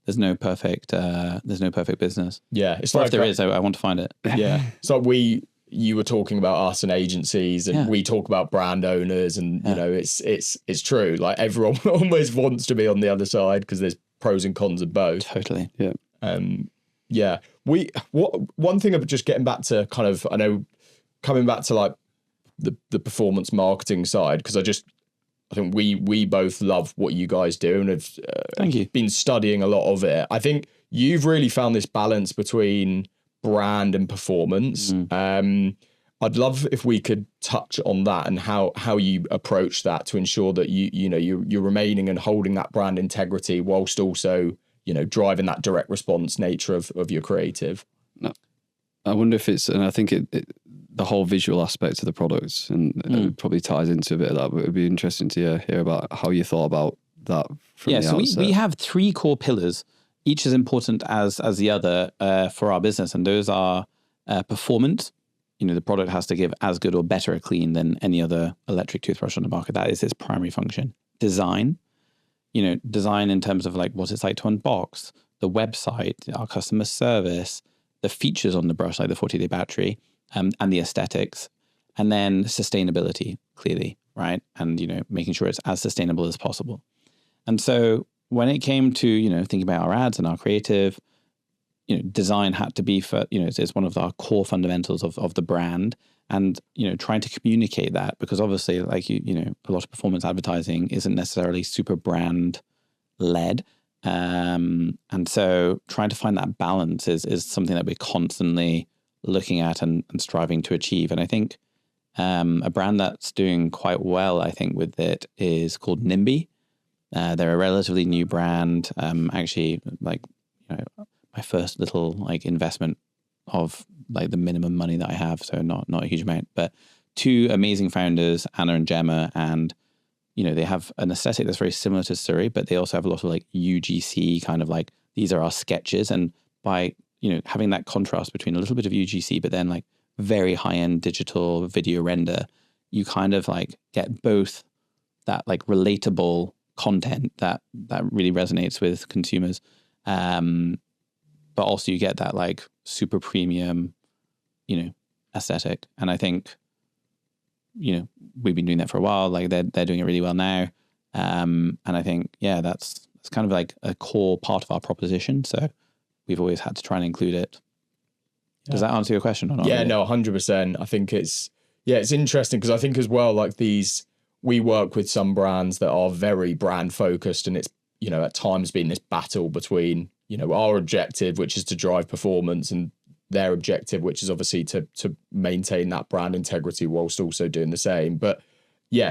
[SPEAKER 1] There's no perfect business.
[SPEAKER 2] Yeah, it's
[SPEAKER 1] or
[SPEAKER 2] like
[SPEAKER 1] if there is, I want to find it.
[SPEAKER 2] Yeah, it's like you were talking about us and agencies, and we talk about brand owners, and it's true. Like everyone almost wants to be on the other side because there's pros and cons of both.
[SPEAKER 1] Totally.
[SPEAKER 2] Yeah. One thing of just getting back to kind of, I know, coming back to like the performance marketing side, because I think we both love what you guys do and have
[SPEAKER 1] Thank you.
[SPEAKER 2] been studying a lot of it. I think you've really found this balance between brand and performance. I'd love if we could touch on that and how you approach that to ensure that you're remaining and holding that brand integrity whilst also driving that direct response nature of your creative.
[SPEAKER 3] No. I wonder if it's, and I think the whole visual aspect of the products, and it probably ties into a bit of that, but it'd be interesting to hear about how you thought about that from the outset.
[SPEAKER 1] So we have 3 core pillars, each as important as the other for our business, and those are performance. The product has to give as good or better a clean than any other electric toothbrush on the market. That is its primary function. Design, design in terms of like what it's like to unbox, the website, our customer service, the features on the brush, like the 40-day battery, and the aesthetics. And then sustainability, clearly, right? And, making sure it's as sustainable as possible. And so when it came to, thinking about our ads and our creative, design had to be for, it's one of our core fundamentals of the brand, and, trying to communicate that, because obviously like, a lot of performance advertising isn't necessarily super brand led. And so trying to find that balance is something that we're constantly looking at and striving to achieve. And I think a brand that's doing quite well, I think, with it is called NIMBY. They're a relatively new brand. Actually, like, my first little like investment of like the minimum money that I have, so not a huge amount, but 2 amazing founders, Anna and Gemma, and they have an aesthetic that's very similar to SURI, but they also have a lot of like UGC kind of like, these are our sketches. And by, having that contrast between a little bit of UGC, but then like very high-end digital video render, you kind of like get both that like relatable content that really resonates with consumers. But also you get that like super premium, aesthetic. And I think, we've been doing that for a while. Like they're doing it really well now. And I think, that's kind of like a core part of our proposition. So we've always had to try and include it. Yeah. Does that answer your question or not?
[SPEAKER 2] Yeah,
[SPEAKER 1] really?
[SPEAKER 2] No, 100%. I think it's interesting because I think as well, like we work with some brands that are very brand focused, and it's, at times been this battle between, our objective, which is to drive performance, and their objective, which is obviously to maintain that brand integrity whilst also doing the same. But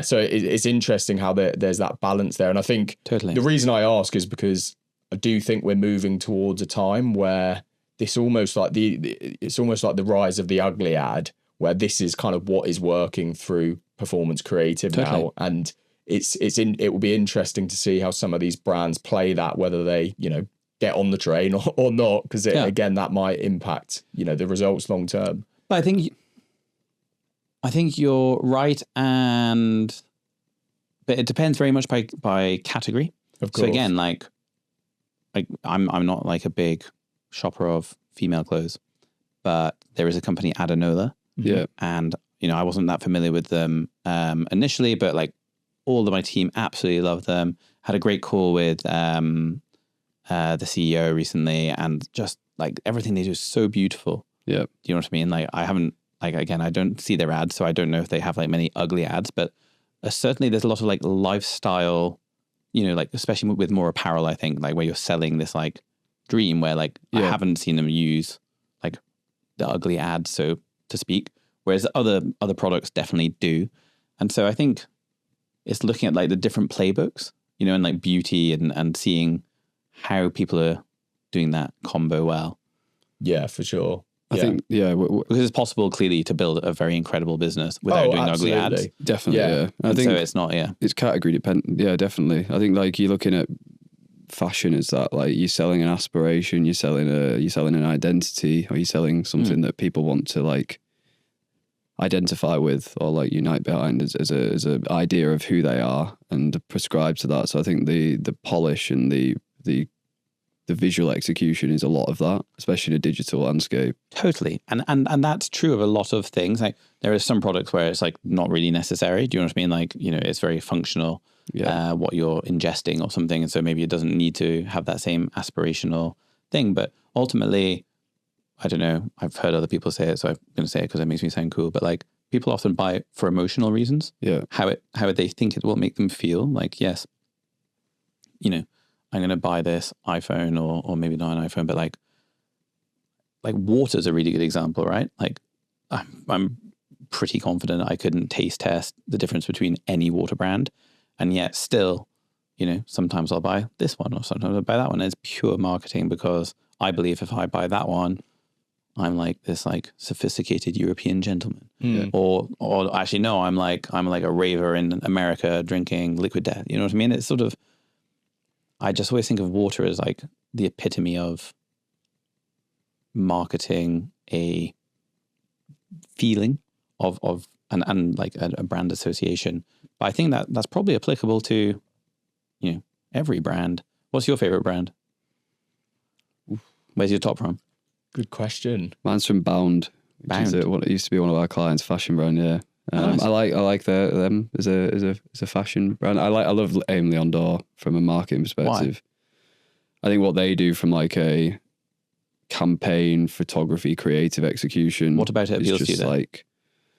[SPEAKER 2] so it's interesting how there's that balance there. And I think
[SPEAKER 1] totally
[SPEAKER 2] the reason I ask is because I do think we're moving towards a time where it's almost like the rise of the ugly ad, where this is kind of what is working through performance creative now. And it will be interesting to see how some of these brands play that, whether they, get on the train or not, because again, that might impact, the results long term.
[SPEAKER 1] But I think you're right, but it depends very much by category.
[SPEAKER 2] Of course.
[SPEAKER 1] So again, like I'm not like a big shopper of female clothes, but there is a company, Adenola.
[SPEAKER 3] Yeah.
[SPEAKER 1] And, I wasn't that familiar with them initially, but like all of my team absolutely love them. Had a great call with the CEO recently, and just like everything they do is so beautiful.
[SPEAKER 3] Yeah.
[SPEAKER 1] Do you know what I mean? Like I haven't, like, again, I don't see their ads, so I don't know if they have like many ugly ads, but certainly there's a lot of like lifestyle, like especially with more apparel, I think, like where you're selling this like dream where like I haven't seen them use like the ugly ads, so to speak, whereas other products definitely do. And so I think it's looking at like the different playbooks, and like beauty and seeing how people are doing that combo well.
[SPEAKER 2] Yeah, for sure.
[SPEAKER 3] I think,
[SPEAKER 1] because it's possible clearly to build a very incredible business without doing ugly ads.
[SPEAKER 3] Definitely, yeah. I think
[SPEAKER 1] so it's not,
[SPEAKER 3] it's category dependent. Yeah, definitely. I think like you're looking at fashion as that, like you're selling an aspiration, you're selling an identity, or you're selling something that people want to like identify with or like unite behind as a idea of who they are and prescribe to that. So I think the polish and the visual execution is a lot of that, especially in a digital landscape.
[SPEAKER 1] Totally. And that's true of a lot of things. Like there are some products where it's like not really necessary. Do you know what I mean? Like, it's very functional, what you're ingesting or something. And so maybe it doesn't need to have that same aspirational thing. But ultimately, I don't know, I've heard other people say it, so I'm going to say it because it makes me sound cool. But like people often buy for emotional reasons.
[SPEAKER 3] Yeah.
[SPEAKER 1] How they think it will make them feel. Like, yes, you know, I'm going to buy this iPhone or maybe not an iPhone, but like water's a really good example, right? Like I'm pretty confident I couldn't taste test the difference between any water brand. And yet still, you know, sometimes I'll buy this one or sometimes I'll buy that one. It's pure marketing because I believe if I buy that one, I'm like this like sophisticated European gentleman. Or actually no, I'm like a raver in America drinking liquid death. You know what I mean? It's sort of, I just always think of water as like the epitome of marketing a feeling of and like a brand association. But I think that's probably applicable to, you know, every brand. What's your favorite brand? Where's your top from?
[SPEAKER 2] Good question.
[SPEAKER 3] Mine's from Bound, which is what it used to be one of our clients' fashion brand. Yeah, nice. I like them as a fashion brand. I love Aim Leon Dore from a marketing perspective. Why? I think what they do from like a campaign, photography, creative execution.
[SPEAKER 1] What about it appeals to you then?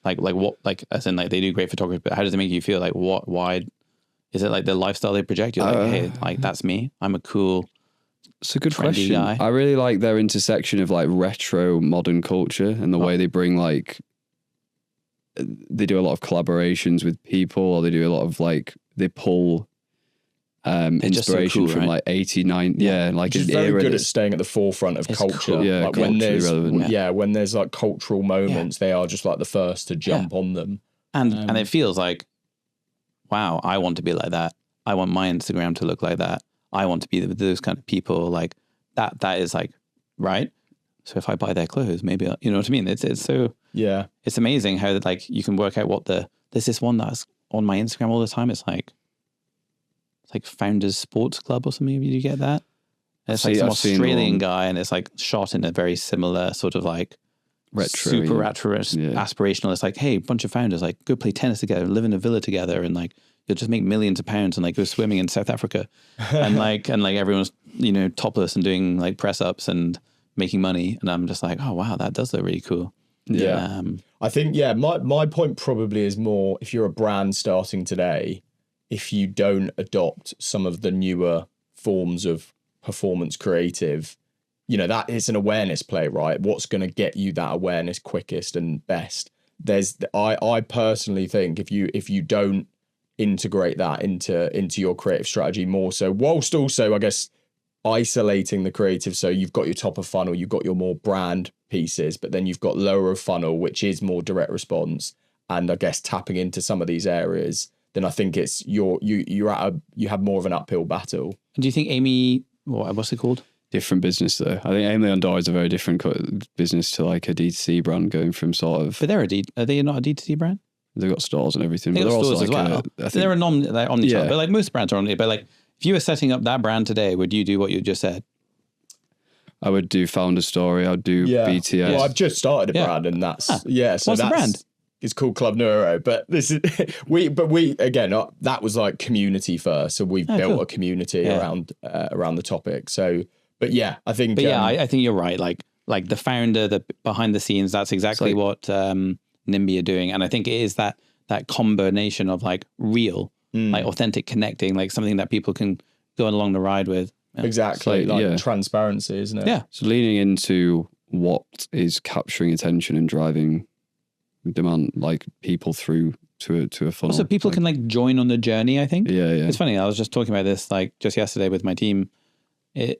[SPEAKER 1] Like what, like as in like they do great photography, but how does it make you feel? Like what? Why is it like the lifestyle they project? You're like, hey, like that's me. I'm a cool.
[SPEAKER 3] It's a good question.
[SPEAKER 1] Guy.
[SPEAKER 3] I really like their intersection of like retro modern culture and the way they bring like, they do a lot of collaborations with people, or they do a lot of like, they pull inspiration
[SPEAKER 1] so cool,
[SPEAKER 3] from like 89. Yeah. Like
[SPEAKER 2] it's very good at staying at the forefront of culture.
[SPEAKER 1] Cool.
[SPEAKER 3] Yeah.
[SPEAKER 2] Like when there's,
[SPEAKER 3] relevant.
[SPEAKER 2] When there's like cultural moments, they are just like the first to jump on them.
[SPEAKER 1] And it feels like, wow, I want to be like that. I want my Instagram to look like that. I want to be those kind of people. Like that is like, right? So if I buy their clothes, maybe, you know what I mean? It's so, it's amazing how that like you can work out what there's this one that's on my Instagram all the time. It's like Founders Sports Club or something. Did you get that? And it's like some Australian guy, and it's like shot in a very similar sort of like
[SPEAKER 3] retro,
[SPEAKER 1] super aspirational. It's like, hey, a bunch of founders, like go play tennis together, live in a villa together, and like you'll just make millions of pounds and like go swimming in South Africa. and like everyone's, you know, topless and doing like press ups and making money. And I'm just like, oh wow, that does look really cool.
[SPEAKER 2] Yeah. I think, my point probably is more if you're a brand starting today, if you don't adopt some of the newer forms of performance creative, you know, that is an awareness play, right? What's going to get you that awareness quickest and best? I personally think if you don't integrate that into your creative strategy more so, whilst also, I guess, isolating the creative. So you've got your top of funnel, you've got your more brand pieces, but then you've got lower of funnel, which is more direct response. And I guess tapping into some of these areas, then I think it's you have more of an uphill battle.
[SPEAKER 1] And do you think Amy, what's it called?
[SPEAKER 3] Different business though. I think Aim Leon Dore is a very different business to like a D2C brand, going from sort of.
[SPEAKER 1] But are they not a D2C brand?
[SPEAKER 3] They've got stores and everything.
[SPEAKER 1] They've
[SPEAKER 3] but
[SPEAKER 1] got
[SPEAKER 3] they're
[SPEAKER 1] stores
[SPEAKER 3] also
[SPEAKER 1] as well. They're omnichannel, but like most brands are omnichannel. But like if you were setting up that brand today, would you do what you just said?
[SPEAKER 3] I would do Founder Story. I'd do BTS.
[SPEAKER 2] Well, I've just started a brand, and that's So
[SPEAKER 1] what's the brand?
[SPEAKER 2] It's called Club Neuro, but this is we again that was like community first, so we've built a community around the topic. So, but I think.
[SPEAKER 1] But I think you're right. Like the founder, the behind the scenes, that's exactly what NIMBY are doing, and I think it is that combination of like real, like authentic connecting, like something that people can go along the ride with. Yeah.
[SPEAKER 2] Exactly, like transparency, isn't it?
[SPEAKER 1] Yeah.
[SPEAKER 3] So leaning into what is capturing attention and driving demand, like people through to a funnel.
[SPEAKER 1] Also, people can like join on the journey, I think.
[SPEAKER 3] Yeah.
[SPEAKER 1] It's funny. I was just talking about this like just yesterday with my team. It's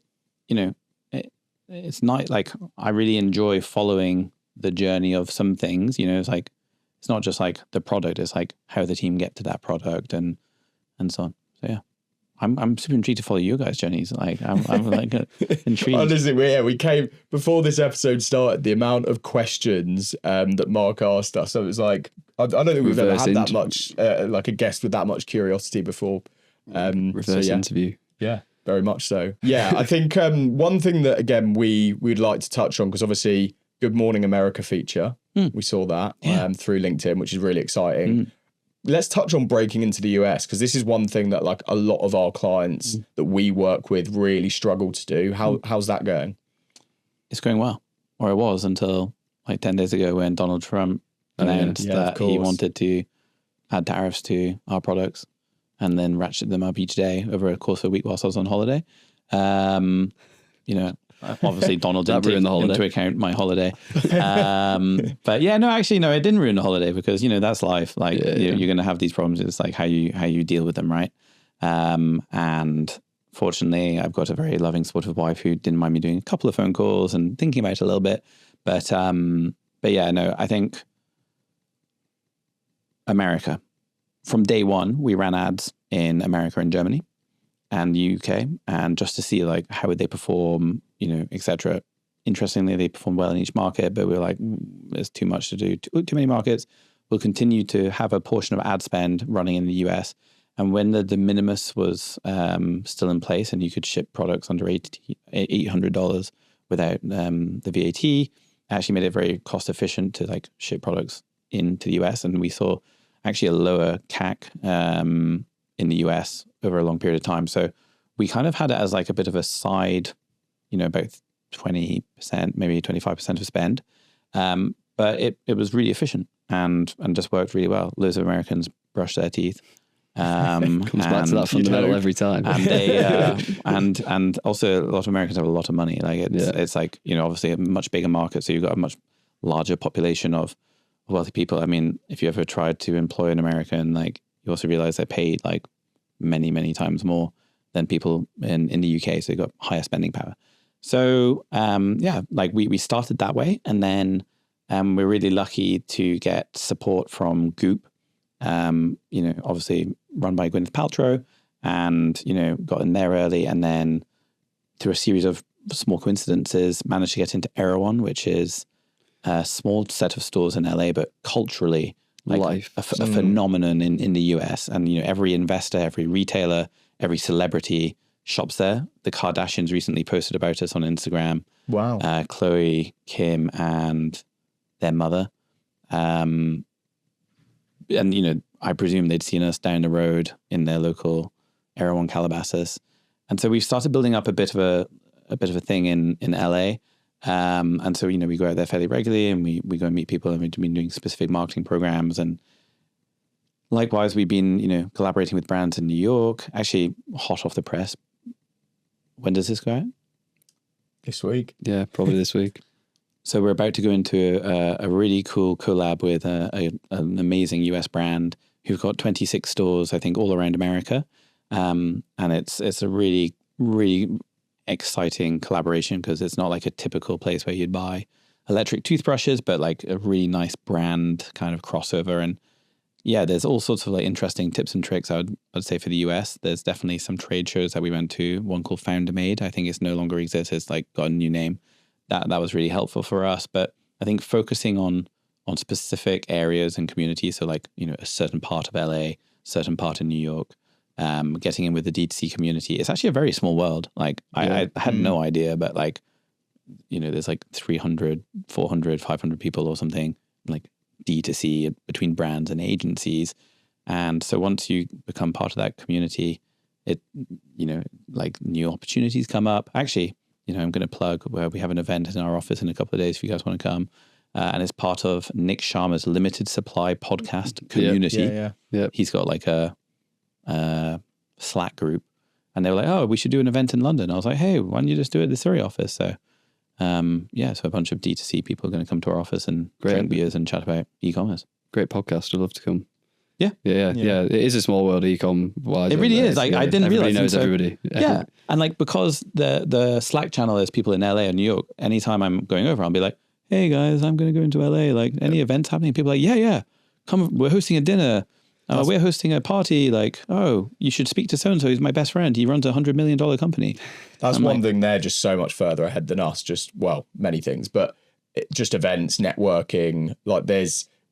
[SPEAKER 1] not like I really enjoy following the journey of some things. You know, it's like it's not just like the product. It's like how the team get to that product and so on. So yeah. I'm super intrigued to follow your guys' journeys. Like I'm like intrigued.
[SPEAKER 2] Honestly, we came before this episode started. The amount of questions that Mark asked us, so it was like I don't think we've ever had that much like a guest with that much curiosity before.
[SPEAKER 3] Reverse interview.
[SPEAKER 2] Yeah, very much so. Yeah, I think one thing that again we'd like to touch on, because obviously Good Morning America feature, we saw that through LinkedIn, which is really exciting. Let's touch on breaking into the US, because this is one thing that like a lot of our clients that we work with really struggle to do. How's that going?
[SPEAKER 1] It's going well, or it was until like 10 days ago when Donald Trump announced
[SPEAKER 2] of
[SPEAKER 1] that he
[SPEAKER 2] course.
[SPEAKER 1] wanted to add tariffs to our products and then ratchet them up each day over a course of a week whilst I was on holiday. You know, obviously Donald didn't take into account my holiday. But yeah, no, actually, no, it didn't ruin the holiday because, you know, that's life. Like you're going to have these problems. It's like how you deal with them, right? And fortunately, I've got a very loving, supportive wife who didn't mind me doing a couple of phone calls and thinking about it a little bit. But yeah, no, I think America, from day one, we ran ads in America and Germany and UK, and just to see like how would they perform, you know, etc. Interestingly, they performed well in each market, but we were like, there's too much to do, too many markets. We'll continue to have a portion of ad spend running in the US. And when the de minimis was still in place and you could ship products under $800 without the VAT, actually made it very cost efficient to like ship products into the US. And we saw actually a lower CAC in the US over a long period of time. So we kind of had it as like a bit of a side, you know, about 20%, maybe 25% of spend. But it was really efficient and just worked really well. Loads of Americans brush their teeth.
[SPEAKER 3] Comes back to that fundamental every time.
[SPEAKER 1] And they and also a lot of Americans have a lot of money. Like it's like, you know, obviously a much bigger market, so you've got a much larger population of wealthy people. I mean, if you ever tried to employ an American, like you also realize they're paid like many times more than people in the UK, so you've got higher spending power. So yeah, like we started that way, and then we're really lucky to get support from Goop. You know, obviously run by Gwyneth Paltrow, and, you know, got in there early, and then through a series of small coincidences managed to get into Erewhon, which is a small set of stores in LA, but culturally like a phenomenon in the US. And, you know, every investor, every retailer, every celebrity shops there. The Kardashians recently posted about us on Instagram.
[SPEAKER 2] Wow.
[SPEAKER 1] Khloe, Kim, and their mother. And, you know, I presume they'd seen us down the road in their local Erewhon, Calabasas. And so we've started building up a bit of a thing in LA. And so, you know, we go out there fairly regularly, and we go and meet people, and we've been doing specific marketing programs. And likewise, we've been, you know, collaborating with brands in New York, actually hot off the press. When does this go out?
[SPEAKER 2] This week.
[SPEAKER 3] Yeah, probably this week.
[SPEAKER 1] So we're about to go into a really cool collab with an amazing US brand who've got 26 stores, I think, all around America. And it's a really, really exciting collaboration because it's not like a typical place where you'd buy electric toothbrushes, but like a really nice brand kind of crossover. And yeah, there's all sorts of like interesting tips and tricks, I'd say, for the US. There's definitely some trade shows that we went to, one called Founder Made. I think it's no longer exists. It's like got a new name. That was really helpful for us. But I think focusing on specific areas and communities, so like, you know, a certain part of LA, certain part of New York, getting in with the D2C community. It's actually a very small world. Like I had no idea, but like, you know, there's like 300, 400, 500 people or something like D2C between brands and agencies. And so once you become part of that community, it, you know, like new opportunities come up. Actually, you know, I'm going to plug where we have an event in our office in a couple of days if you guys want to come. And it's part of Nick Sharma's Limited Supply podcast community.
[SPEAKER 2] Yeah.
[SPEAKER 1] He's got like a Slack group, and they were like, oh, we should do an event in London. I was like, hey, why don't you just do it at the SURI office? So so a bunch of D2C people are going to come to our office and drink beers and chat about e-commerce.
[SPEAKER 3] Great podcast. I'd love to come.
[SPEAKER 1] Yeah.
[SPEAKER 3] It is a small world, ecom wise.
[SPEAKER 1] It really is. I didn't realize.
[SPEAKER 3] Everybody knows everybody.
[SPEAKER 1] Yeah. And like, because the Slack channel is people in LA and New York, anytime I'm going over, I'll be like, hey guys, I'm going to go into LA. Like, any events happening? People are like, yeah. Come, we're hosting a dinner. We're hosting a party. Like, oh, you should speak to so-and-so. He's my best friend. He runs a $100 million company.
[SPEAKER 2] That's one thing. They're just so much further ahead than us. Just, well, many things, but just events, networking, like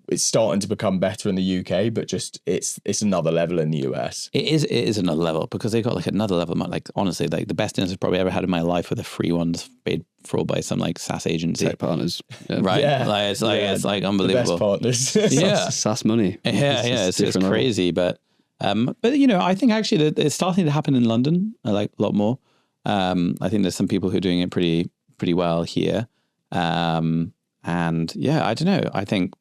[SPEAKER 2] it's starting to become better in the UK, but just it's another level in the US.
[SPEAKER 1] It is another level because they've got like another level. Like, honestly, like the best dinners I've probably ever had in my life were the free ones paid for by some like SaaS agency.
[SPEAKER 3] Tech partners. Yeah.
[SPEAKER 1] Right.
[SPEAKER 2] Yeah.
[SPEAKER 1] Like, it's like unbelievable.
[SPEAKER 2] The best partners.
[SPEAKER 1] Yeah.
[SPEAKER 3] SaaS money.
[SPEAKER 1] Yeah. It's crazy. But you know, I think actually that it's starting to happen in London, like a lot more. I think there's some people who are doing it pretty well here. And yeah, I don't know. I think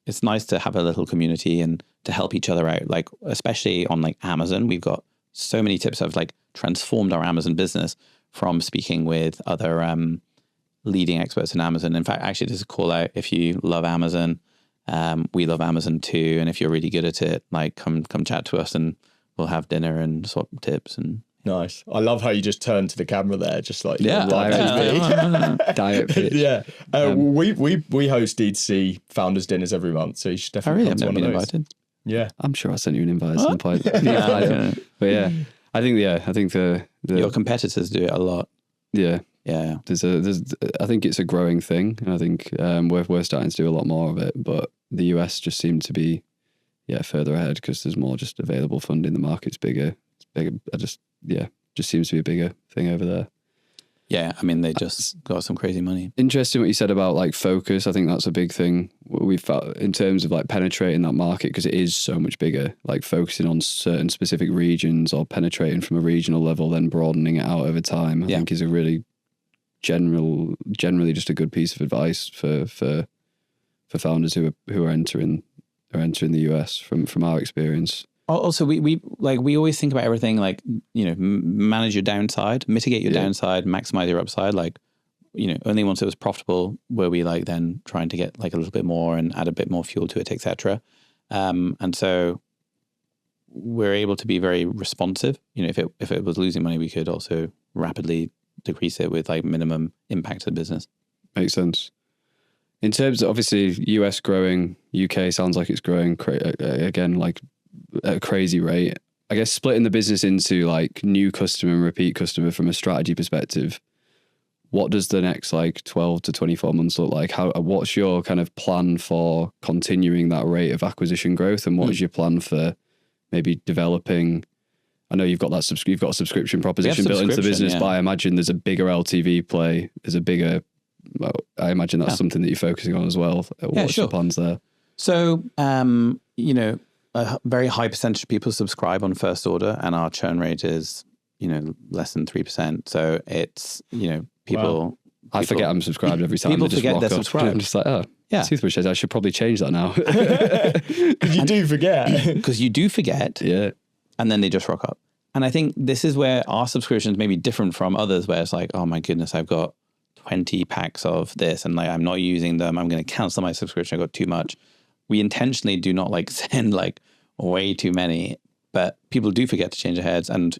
[SPEAKER 1] it's nice to have a little community and to help each other out. Like, especially on like Amazon, we've got so many tips that have like transformed our Amazon business from speaking with other leading experts in Amazon. In fact, actually, there's a call out if you love Amazon. We love Amazon too, and if you're really good at it, like come chat to us, and we'll have dinner and swap tips. And
[SPEAKER 2] nice. I love how you just turn to the camera there, just like
[SPEAKER 1] yeah,
[SPEAKER 2] live TV.
[SPEAKER 3] Diet pitch.
[SPEAKER 2] Yeah, we host D2C founders dinners every month, so you should definitely come to one of those.
[SPEAKER 1] Invited.
[SPEAKER 2] Yeah,
[SPEAKER 3] I'm sure I sent you an invite at some point. But yeah, I think the
[SPEAKER 1] your competitors do it a lot.
[SPEAKER 3] Yeah.
[SPEAKER 1] Yeah.
[SPEAKER 3] I think it's a growing thing. And I think we're starting to do a lot more of it, but the US just seemed to be further ahead because there's more just available funding. The market's bigger. It's bigger. Just seems to be a bigger thing over there.
[SPEAKER 1] Yeah, I mean, they just got some crazy money.
[SPEAKER 3] Interesting what you said about like focus. I think that's a big thing we've found in terms of like penetrating that market, because it is so much bigger, like focusing on certain specific regions or penetrating from a regional level, then broadening it out over time, I think is a really generally just a good piece of advice for founders who are entering the US from our experience.
[SPEAKER 1] Also, we always think about everything like, manage your downside, mitigate your downside, maximize your upside. Like, only once it was profitable were we like then trying to get like a little bit more and add a bit more fuel to it, etc. And so we're able to be very responsive. If it was losing money, we could also rapidly decrease it with like minimum impact to the business.
[SPEAKER 3] Makes sense. In terms of obviously US growing, UK sounds like it's growing again, like at a crazy rate. I guess splitting the business into like new customer and repeat customer from a strategy perspective, what does the next like 12 to 24 months look like? What's your kind of plan for continuing that rate of acquisition growth, and what is your plan for maybe developing? I know you've got a subscription proposition built into the business, but I imagine there's a bigger LTV play. I imagine that's something that you're focusing on as well. What's your plans there?
[SPEAKER 1] So, a very high percentage of people subscribe on first order, and our churn rate is, less than 3%. So it's, people.
[SPEAKER 3] I forget I'm subscribed every time.
[SPEAKER 1] People forget they're subscribed.
[SPEAKER 3] I'm just like, toothbrush says I should probably change that now.
[SPEAKER 2] Because you do forget.
[SPEAKER 1] Because you do forget.
[SPEAKER 3] Yeah.
[SPEAKER 1] And then they just rock up. And I think this is where our subscriptions may be different from others, where it's like, oh my goodness, I've got 20 packs of this and like I'm not using them. I'm going to cancel my subscription. I got too much. We intentionally do not like send like way too many, but people do forget to change their heads. And,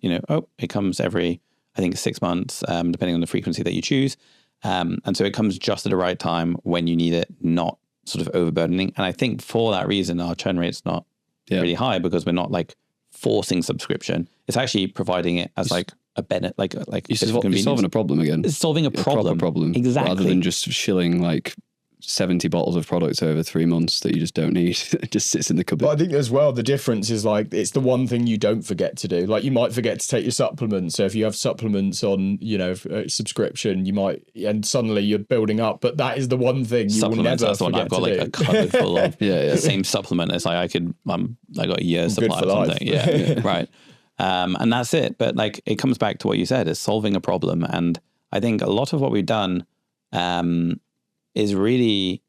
[SPEAKER 1] it comes every, I think 6 months, depending on the frequency that you choose. And so it comes just at the right time when you need it, not sort of overburdening. And I think for that reason, our churn rate's not really high, because we're not like forcing subscription. It's actually providing it as like a benefit, like
[SPEAKER 3] you're solving a problem again.
[SPEAKER 1] It's solving a problem. Exactly.
[SPEAKER 3] Rather than just shilling like 70 bottles of products over 3 months that you just don't need. It just sits in the cupboard.
[SPEAKER 2] But I think as well, the difference is like, it's the one thing you don't forget to do. Like you might forget to take your supplements. So if you have supplements on, subscription, you might, and suddenly you're building up, but that is the one thing you will never
[SPEAKER 1] that's the one I've got like a cupboard full of. The same supplement. It's like I got a year's supply or something. Yeah. Right. And that's it. But like, it comes back to what you said, is solving a problem. And I think a lot of what we've done, is really,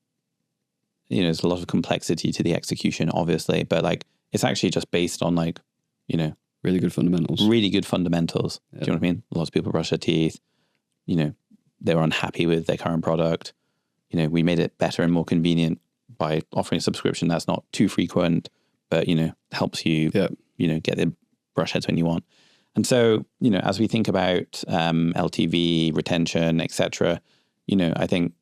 [SPEAKER 1] there's a lot of complexity to the execution, obviously, but like it's actually just based on like,
[SPEAKER 3] really good fundamentals.
[SPEAKER 1] Do you know what I mean? Lots of people brush their teeth, they were unhappy with their current product. We made it better and more convenient by offering a subscription that's not too frequent, but, helps you, get the brush heads when you want. And so, as we think about LTV, retention, etc., I think,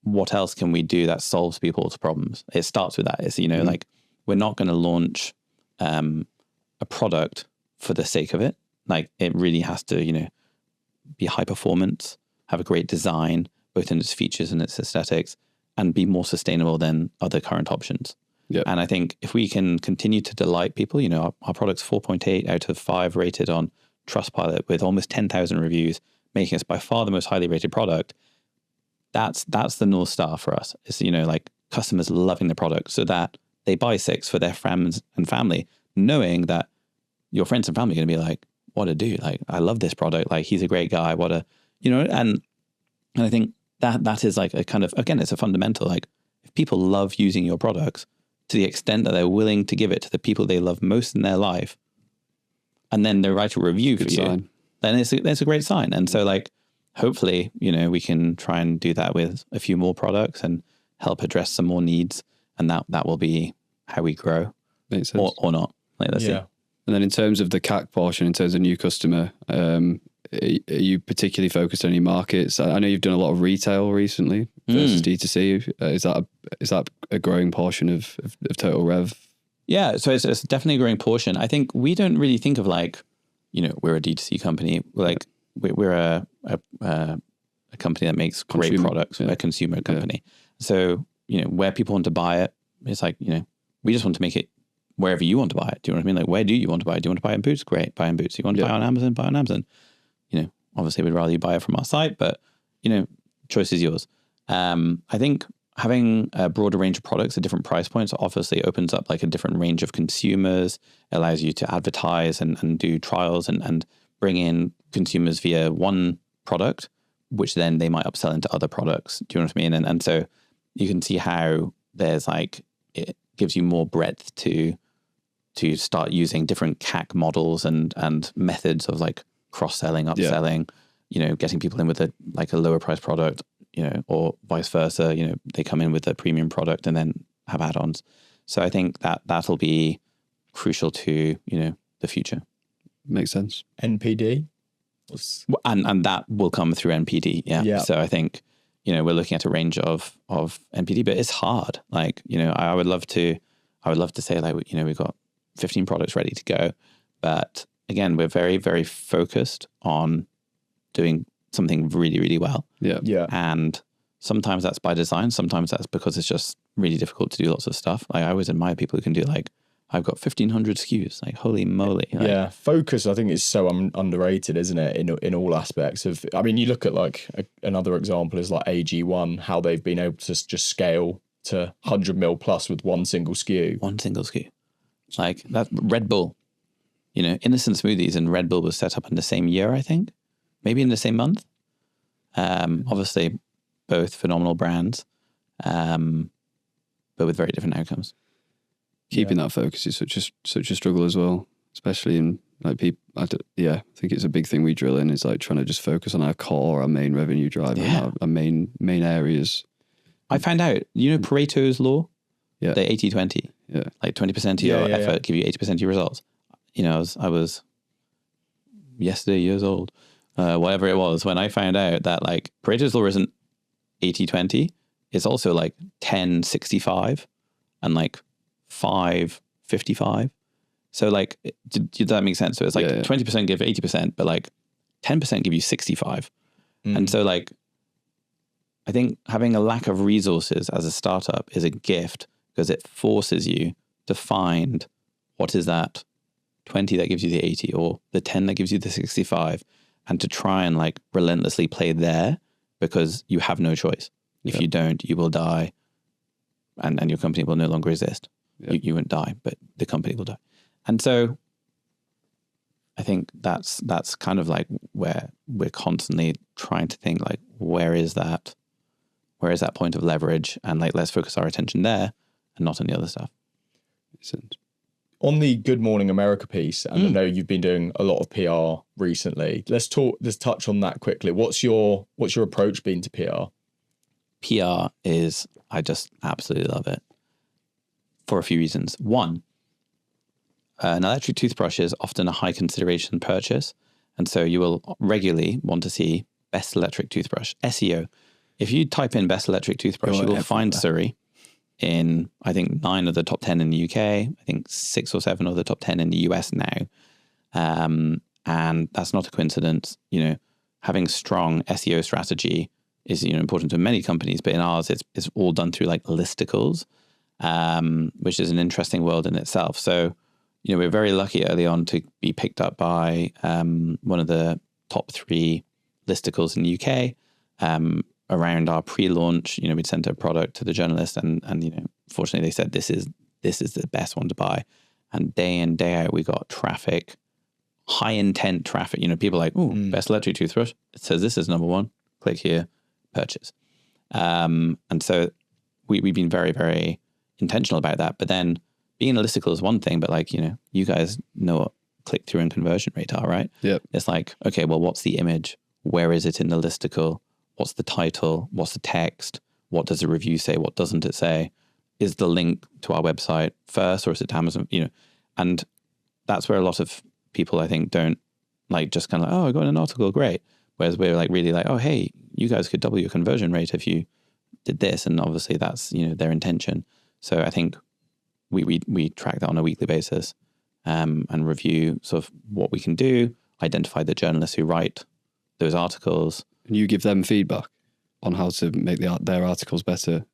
[SPEAKER 1] what else can we do that solves people's problems? It starts with that. It's, like we're not going to launch a product for the sake of it. Like it really has to, be high performance, have a great design, both in its features and its aesthetics, and be more sustainable than other current options.
[SPEAKER 3] Yep.
[SPEAKER 1] And I think if we can continue to delight people, our product's 4.8 out of 5 rated on Trustpilot with almost 10,000 reviews, making us by far the most highly rated product. That's the North Star for us. It's, like customers loving the product so that they buy 6 for their friends and family, knowing that your friends and family are going to be like, what a dude. Like, I love this product. Like, he's a great guy. and I think that is like a kind of, again, it's a fundamental, like if if people love using your products to the extent that they're willing to give it to the people they love most in their life, and then they write a review for you,
[SPEAKER 3] sign.
[SPEAKER 1] then it's a great sign. And so like, hopefully, we can try and do that with a few more products and help address some more needs. And that will be how we grow.
[SPEAKER 3] Makes sense.
[SPEAKER 1] Or not. Like, let's see.
[SPEAKER 3] And then in terms of the CAC portion, in terms of new customer, are you particularly focused on any markets? I know you've done a lot of retail recently versus D2C. Is that a growing portion of total rev? Yeah,
[SPEAKER 1] so it's definitely a growing portion. I think we don't really think of like, we're a D2C company. Like we're a company that makes great products. We're a consumer company. So, where people want to buy it, it's like, we just want to make it wherever you want to buy it. Do you know what I mean? Like, where do you want to buy it? Do you want to buy it in Boots? Great, buy in Boots. You want to buy it on Amazon? Buy on Amazon. Obviously we'd rather you buy it from our site, but, choice is yours. I think having a broader range of products at different price points obviously opens up like a different range of consumers, allows you to advertise and do trials and bring in consumers via one product, which then they might upsell into other products. Do you know what I mean? And so you can see how there's like, it gives you more breadth to start using different CAC models and methods of like cross-selling, upselling, getting people in with a lower price product, or vice versa, they come in with a premium product and then have add-ons. So I think that'll be crucial to, the future.
[SPEAKER 3] Makes sense.
[SPEAKER 2] NPD?
[SPEAKER 1] And that will come through NPD. Yeah. So I think, we're looking at a range of NPD, but it's hard. Like, I would love to say like, we've got 15 products ready to go, but again, we're very, very focused on doing something really, really well.
[SPEAKER 2] Yeah.
[SPEAKER 1] And sometimes that's by design. Sometimes that's because it's just really difficult to do lots of stuff. Like I always admire people who can do like, I've got 1,500 SKUs. Like, holy moly. Like,
[SPEAKER 2] focus, I think, is so underrated, isn't it? In all aspects of, I mean, you look at like another example is like AG1, how they've been able to just scale to 100 mil plus with one single SKU.
[SPEAKER 1] One single SKU. Like that Red Bull, Innocent Smoothies and Red Bull was set up in the same year, I think, maybe in the same month. Obviously, both phenomenal brands, but with very different outcomes.
[SPEAKER 3] Keeping that focus is such a struggle as well, especially in like people. I think it's a big thing we drill in is like trying to just focus on our core, our main revenue driver, our main areas.
[SPEAKER 1] I found out, Pareto's law,
[SPEAKER 3] the
[SPEAKER 1] 80-20, like 20% of your effort give you 80% of your results. I was yesterday years old, whatever it was, when I found out that like Pareto's law isn't 80-20, it's also like 10-65 and like 5-55. So like, did that make sense? So it's like 20% give 80%, but like 10% give you 65. And so like, I think having a lack of resources as a startup is a gift because it forces you to find what is that 20 that gives you the 80 or the 10 that gives you the 65 and to try and like relentlessly play there because you have no choice. If you don't, you will die and your company will no longer exist. You won't die, but the company will die. And so I think that's kind of like where we're constantly trying to think like, where is that point of leverage? And like, let's focus our attention there and not on the other stuff.
[SPEAKER 2] On the Good Morning America piece, and I know you've been doing a lot of PR recently. Let's touch on that quickly. What's your approach been to PR?
[SPEAKER 1] PR is, I just absolutely love it for a few reasons. One, an electric toothbrush is often a high consideration purchase. And so you will regularly want to see best electric toothbrush, SEO. If you type in best electric toothbrush, you will find SURI in, I think, 9 of the top 10 in the UK. I think 6 or 7 of the top 10 in the US now. And that's not a coincidence. Having strong SEO strategy is, important to many companies, but in ours, it's all done through like listicles, which is an interesting world in itself. So, we're very lucky early on to be picked up by one of the top 3 listicles in the UK. Around our pre-launch, we'd sent a product to the journalist and fortunately they said this is the best one to buy. And day in, day out, we got traffic, high intent traffic. People like, best electric toothbrush. It says this is number 1. Click here, purchase. And so we've been very, very intentional about that. But then being a Listicle is one thing, but like, you know, you guys know what click-through and conversion rate are, right?
[SPEAKER 3] Yep.
[SPEAKER 1] It's like, okay, well, what's the image? Where is it in the Listicle? What's the title? What's the text? What does the review say? What doesn't it say? Is the link to our website first, or is it to Amazon? You know, and that's where a lot of people, I think, don't like just kind of like, oh, I got an article, great. Whereas we're like really like, oh, hey, you guys could double your conversion rate if you did this. And obviously that's, you know, their intention. So I think we track that on a weekly basis, and review sort of what we can do, identify the journalists who write those articles.
[SPEAKER 3] And you give them feedback on how to make their articles better.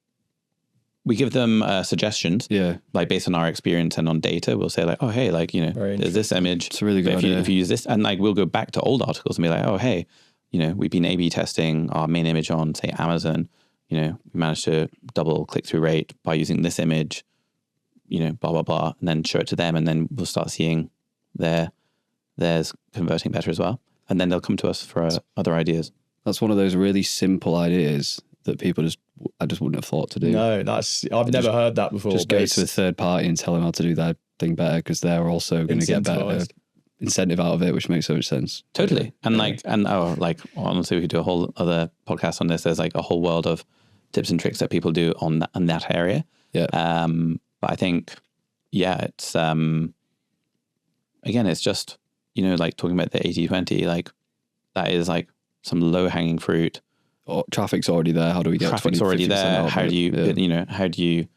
[SPEAKER 1] We give them suggestions, like based on our experience and on data. We'll say like, oh, hey, like, you know, there's this image.
[SPEAKER 3] It's a really good idea.
[SPEAKER 1] If you use this, and like we'll go back to old articles and be like, oh, hey, you know, we've been A/B testing our main image on, say, Amazon. You know, we managed to double click-through rate by using this image, you know, blah, blah, blah, and then show it to them. And then we'll start seeing theirs converting better as well. And then they'll come to us for other ideas.
[SPEAKER 3] That's one of those really simple ideas that people I just wouldn't have thought to do.
[SPEAKER 2] No, I've never heard that before.
[SPEAKER 3] Just go to a third party and tell them how to do their thing better, because they're also going to get better incentive out of it, which makes so much sense.
[SPEAKER 1] Totally. And like honestly, we could do a whole other podcast on this. There's like a whole world of tips and tricks that people do on that area.
[SPEAKER 3] Yeah.
[SPEAKER 1] But I think, yeah, it's again, it's just, you know, like talking about the 80-20, like that is like some low hanging fruit.
[SPEAKER 3] Traffic's already there. How do we get
[SPEAKER 1] traffic's already there? How do you, you know, how do you,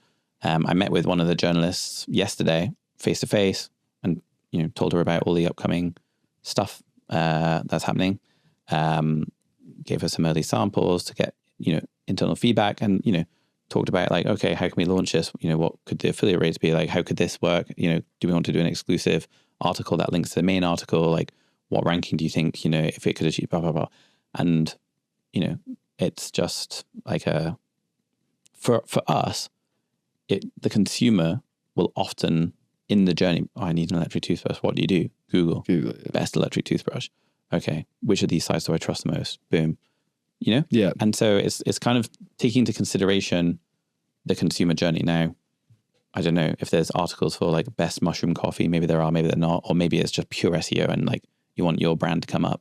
[SPEAKER 1] I met with one of the journalists yesterday face to face and, you know, told her about all the upcoming stuff that's happening. Gave her some early samples to get, you know, internal feedback, and, you know, talked about like, okay, how can we launch this? You know, what could the affiliate rates be? Like, how could this work? You know, do we want to do an exclusive article that links to the main article? Like, what ranking do you think, you know, if it could achieve blah, blah, blah. And, you know, it's just like for us, the consumer will often in the journey, oh, I need an electric toothbrush. What do you do? Google yeah. Best electric toothbrush. Okay. Which of these sites do I trust the most? Boom. You know?
[SPEAKER 3] Yeah.
[SPEAKER 1] And so it's kind of taking into consideration the consumer journey. Now, I don't know if there's articles for like best mushroom coffee. Maybe there are, maybe they're not. Or maybe it's just pure SEO and like you want your brand to come up.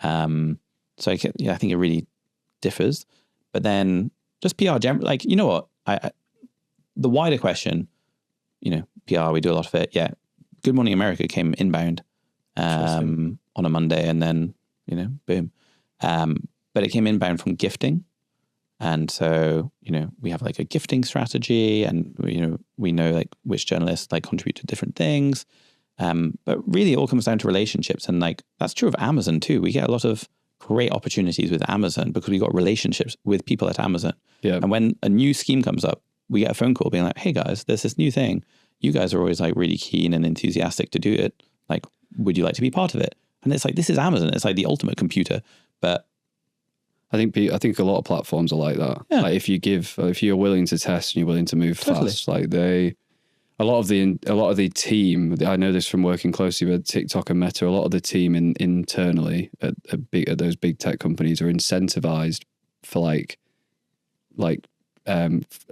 [SPEAKER 1] So I think it really differs. But then just PR generally, like, you know what? The wider question, you know, PR, we do a lot of it. Yeah. Good Morning America came inbound on a Monday, and then, you know, boom. But it came inbound from gifting. And so, you know, we have like a gifting strategy, and, you know, we know like which journalists like contribute to different things. But really it all comes down to relationships. And like, that's true of Amazon too. We get a lot of great opportunities with Amazon because we got relationships with people at Amazon.
[SPEAKER 3] Yeah.
[SPEAKER 1] And when a new scheme comes up, we get a phone call being like, hey guys, there's this new thing. You guys are always like really keen and enthusiastic to do it. Like, would you like to be part of it? And it's like, this is Amazon. It's like the ultimate computer. But
[SPEAKER 3] I think a lot of platforms are like that.
[SPEAKER 1] Yeah.
[SPEAKER 3] Like if you're willing to test and you're willing to move fast, like a lot of the team, I know this from working closely with TikTok and Meta, a lot of the team internally at those big tech companies are incentivized for like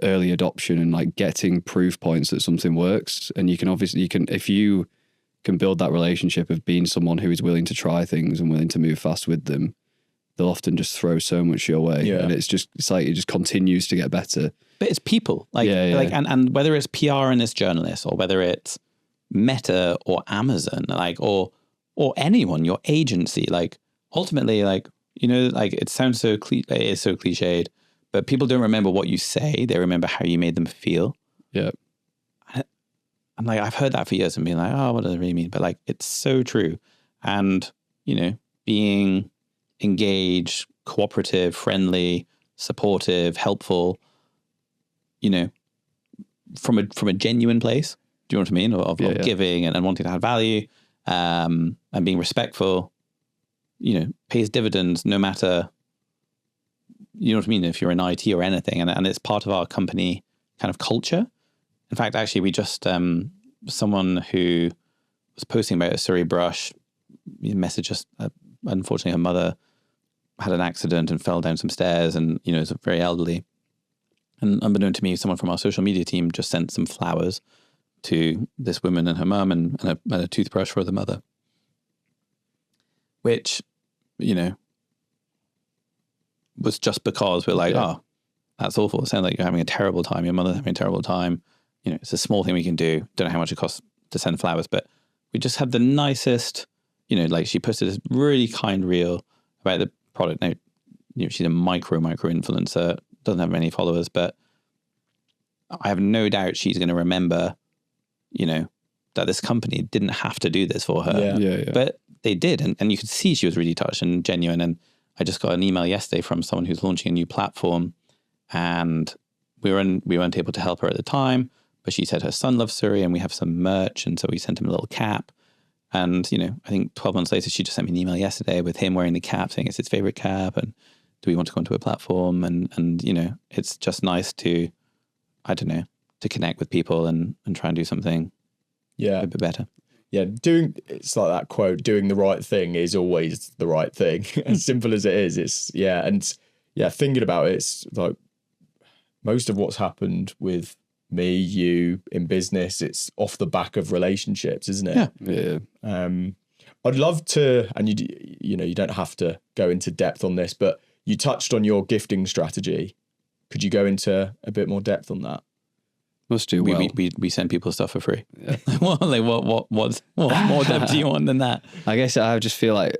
[SPEAKER 3] early adoption and like getting proof points that something works. And if you can build that relationship of being someone who is willing to try things and willing to move fast with them, they'll often just throw so much your way. Yeah. And it's like it just continues to get better. But
[SPEAKER 1] it's people, and whether it's PR and it's journalists, or whether it's Meta or Amazon, like or anyone, your agency, like ultimately, like, you know, like it sounds so it is so cliched, but people don't remember what you say; they remember how you made them feel.
[SPEAKER 3] Yeah,
[SPEAKER 1] I'm like, I've heard that for years and been like, oh, what does it really mean? But like, it's so true, and you know, being engaged, cooperative, friendly, supportive, helpful, you know, from a genuine place. Do you know what I mean? Of giving and wanting to add value, and being respectful, you know, pays dividends no matter, you know what I mean, if you're in IT or anything. And it's part of our company kind of culture. In fact, actually, we just, someone who was posting about a SURI brush messaged us, unfortunately, her mother had an accident and fell down some stairs, and, you know, is very elderly. And unbeknown to me, someone from our social media team just sent some flowers to this woman and her mum and a toothbrush for the mother. Which, you know, was just because we're like, oh, that's awful. It sounds like you're having a terrible time. Your mother's having a terrible time. You know, it's a small thing we can do. Don't know how much it costs to send flowers, but we just had the nicest, you know, like she posted this really kind reel about the product. Now, you know, she's a micro influencer, doesn't have many followers, but I have no doubt she's going to remember, you know, that this company didn't have to do this for her.
[SPEAKER 3] Yeah.
[SPEAKER 1] But they did. And you could see she was really touched and genuine. And I just got an email yesterday from someone who's launching a new platform, and we weren't able to help her at the time, but she said her son loves SURI and we have some merch. And so we sent him a little cap. And, you know, I think 12 months later, she just sent me an email yesterday with him wearing the cap saying it's his favorite cap. And do we want to go into a platform? And you know, it's just nice to, I don't know, to connect with people and try and do something a bit better.
[SPEAKER 2] Yeah, it's like that quote, doing the right thing is always the right thing. As simple as it is, thinking about it, it's like most of what's happened with me, you in business, it's off the back of relationships, isn't it?
[SPEAKER 3] Yeah.
[SPEAKER 2] I'd love to, and you know, you don't have to go into depth on this, but you touched on your gifting strategy. Could you go into a bit more depth on that?
[SPEAKER 3] Must do well.
[SPEAKER 1] We send people stuff for free. Yeah. what more depth do you want than that?
[SPEAKER 3] I guess I just feel like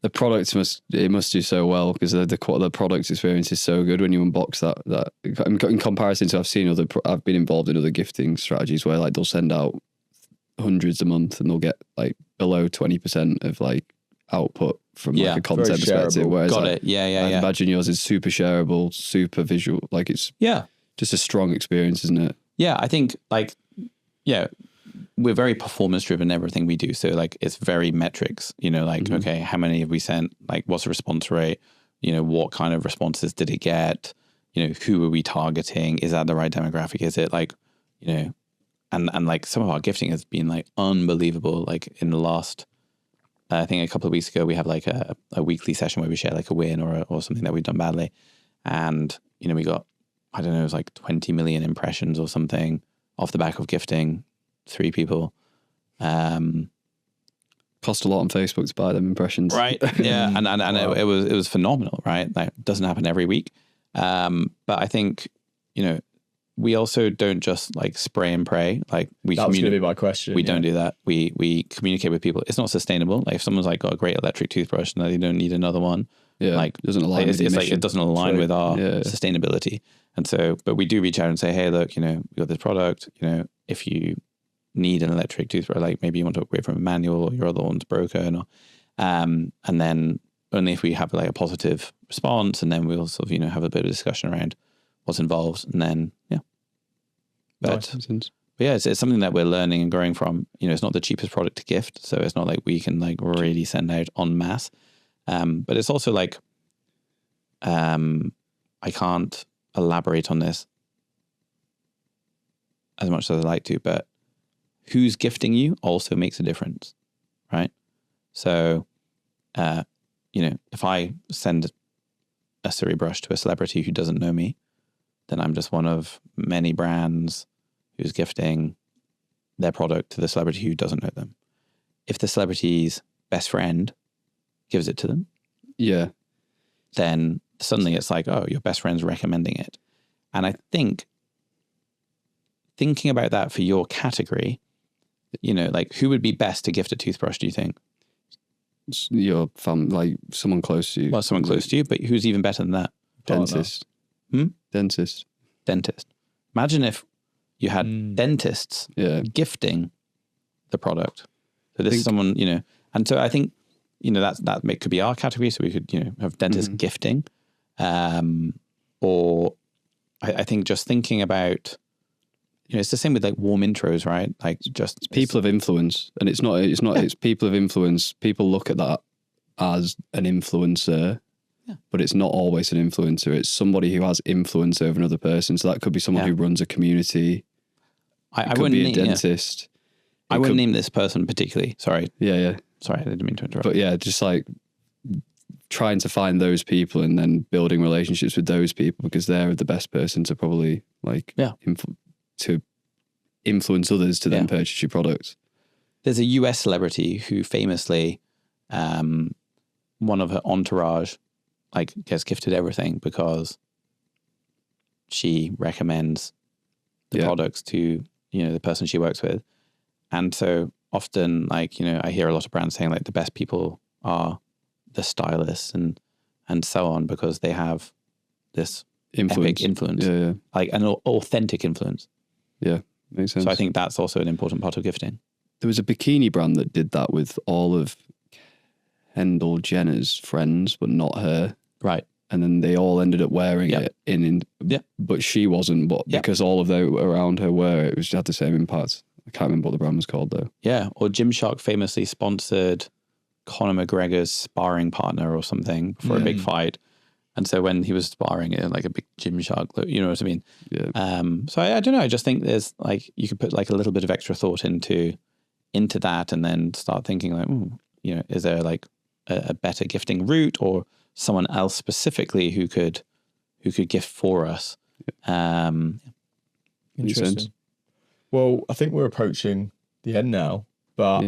[SPEAKER 3] the product must do so well because the product experience is so good when you unbox that in comparison to I've been involved in other gifting strategies where like they'll send out hundreds a month and they'll get like below 20% of like output from like a content perspective. Whereas I imagine yours is super shareable, super visual. Like it's just a strong experience, isn't it?
[SPEAKER 1] Yeah, I think we're very performance driven in everything we do. So like it's very metrics, you know, like, okay, how many have we sent? Like what's the response rate? You know, what kind of responses did it get? You know, who are we targeting? Is that the right demographic? Is it like, you know, and like some of our gifting has been like unbelievable. Like in the last, I think a couple of weeks ago, we have like a weekly session where we share like a win or something that we've done badly. And, you know, we got, I don't know, it was like 20 million impressions or something off the back of gifting 3 people.
[SPEAKER 3] Cost a lot on Facebook to buy them impressions.
[SPEAKER 1] Right. Yeah. and wow. it was phenomenal, right? Like it doesn't happen every week. But I think, you know, we also don't just like spray and pray. Like
[SPEAKER 2] that was going to be my question.
[SPEAKER 1] We don't do that. We communicate with people. It's not sustainable. Like if someone's like got a great electric toothbrush and they don't need another one, like
[SPEAKER 3] doesn't align.
[SPEAKER 1] It's like it doesn't align with our sustainability. And so, but we do reach out and say, hey, look, you know, we got this product. You know, if you need an electric toothbrush, like maybe you want to upgrade from a manual or your other one's broken, or and then only if we have like a positive response, and then we'll sort of, you know, have a bit of discussion around what's involved, and then But yeah, it's something that we're learning and growing from. You know, it's not the cheapest product to gift, so it's not like we can like really send out en masse. But it's also like, I can't elaborate on this as much as I'd like to, but who's gifting you also makes a difference, right? So, you know, if I send a SURI brush to a celebrity who doesn't know me, then I'm just one of many brands who's gifting their product to the celebrity who doesn't know them. If the celebrity's best friend gives it to them, then suddenly it's like, oh, your best friend's recommending it. And I think thinking about that for your category, you know, like who would be best to gift a toothbrush, do you think?
[SPEAKER 3] Your family, like someone close to you.
[SPEAKER 1] Well, someone close to you, but who's even better than that?
[SPEAKER 3] Dentist. Dentist.
[SPEAKER 1] Imagine if you had dentists gifting the product. So this is someone, you know, and so I think, you know, that could be our category. So we could, you know, have dentists gifting, or I think just thinking about, you know, it's the same with like warm intros, right? Like just
[SPEAKER 3] it's people of influence, and it's people of influence. People look at that as an influencer. Yeah. But it's not always an influencer. It's somebody who has influence over another person. So that could be someone who runs a community.
[SPEAKER 1] I wouldn't
[SPEAKER 3] be a dentist.
[SPEAKER 1] I wouldn't name this person particularly. Sorry.
[SPEAKER 3] Yeah.
[SPEAKER 1] Sorry, I didn't mean to interrupt.
[SPEAKER 3] But yeah, just like trying to find those people and then building relationships with those people, because they're the best person to probably like to influence others to then purchase your products.
[SPEAKER 1] There's a US celebrity who famously, one of her entourage, like gets gifted everything because she recommends the products to, the person she works with. And so often, like, I hear a lot of brands saying like the best people are the stylists and so on, because they have this epic influence, like an authentic influence.
[SPEAKER 3] Yeah, makes sense.
[SPEAKER 1] So I think that's also an important part of gifting.
[SPEAKER 3] There was a bikini brand that did that with all of Kendall Jenner's friends, but not her. Right. And then they all ended up wearing it but she wasn't, but because all of those around her were, it had the same impact. I can't remember what the brand was called though. Yeah.
[SPEAKER 1] Or Gymshark famously sponsored Conor McGregor's sparring partner or something for a big fight. And so when he was sparring it, like a big Gymshark, you know what I mean? Yeah. So I don't know. I just think there's like, you could put like a little bit of extra thought into that, and then start thinking like, is there like a better gifting route, or someone else specifically who could gift for us?
[SPEAKER 2] Interesting. Well, I think we're approaching the end now, but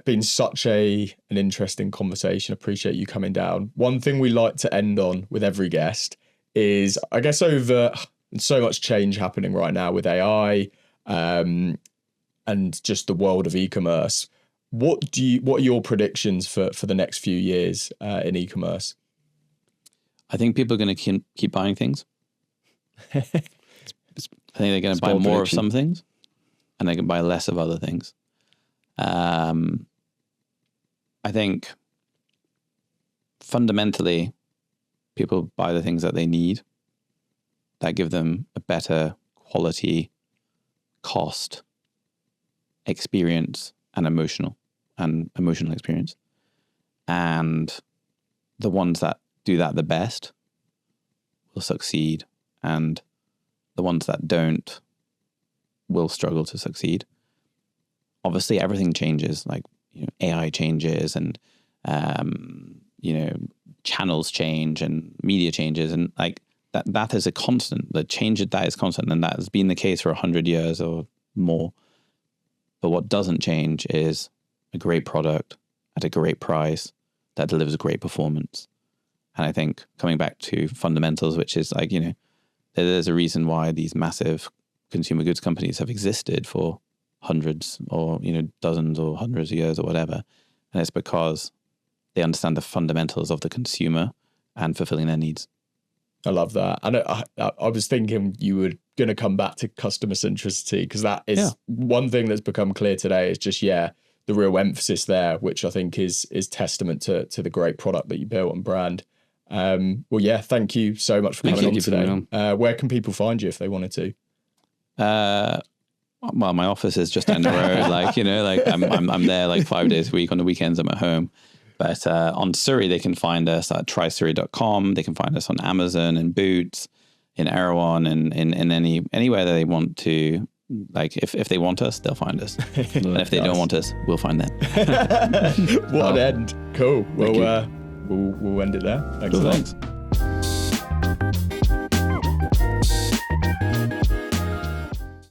[SPEAKER 2] been such an interesting conversation. Appreciate you coming down. One thing we like to end on with every guest is, I guess, over so much change happening right now with AI and just the world of e-commerce. What are your predictions for the next few years in e-commerce?
[SPEAKER 1] I think people are going to keep buying things. I think they're going to buy more of some things, and they can buy less of other things. I think fundamentally, people buy the things that they need, that give them a better quality, cost, experience, and emotional experience. And the ones that do that the best will succeed, and the ones that don't will struggle to succeed. Obviously, everything changes, like AI changes, and channels change, and media changes, and like that is a constant. The change that is constant, and that has been the case for 100 years or more. But what doesn't change is a great product at a great price that delivers great performance. And I think coming back to fundamentals, which is like, there's a reason why these massive consumer goods companies have existed for hundreds or, dozens or hundreds of years or whatever. And it's because they understand the fundamentals of the consumer and fulfilling their needs.
[SPEAKER 2] I love that. And I was thinking you were going to come back to customer centricity, because that is one thing that's become clear today is just, the real emphasis there, which I think is testament to the great product that you built and brand. Thank you so much for coming on today. Where can people find you if they wanted to?
[SPEAKER 1] Well, my office is just down the road. I'm there like 5 days a week. On the weekends, I'm at home. But on SURI, they can find us at trysuri.com. They can find us on Amazon and Boots, in Erewhon, and in anywhere that they want to. Like, if they want us, they'll find us. And if they don't want us, we'll find them.
[SPEAKER 2] What an end. Cool. Well, we'll end it there. Thanks a lot.
[SPEAKER 1] Thanks.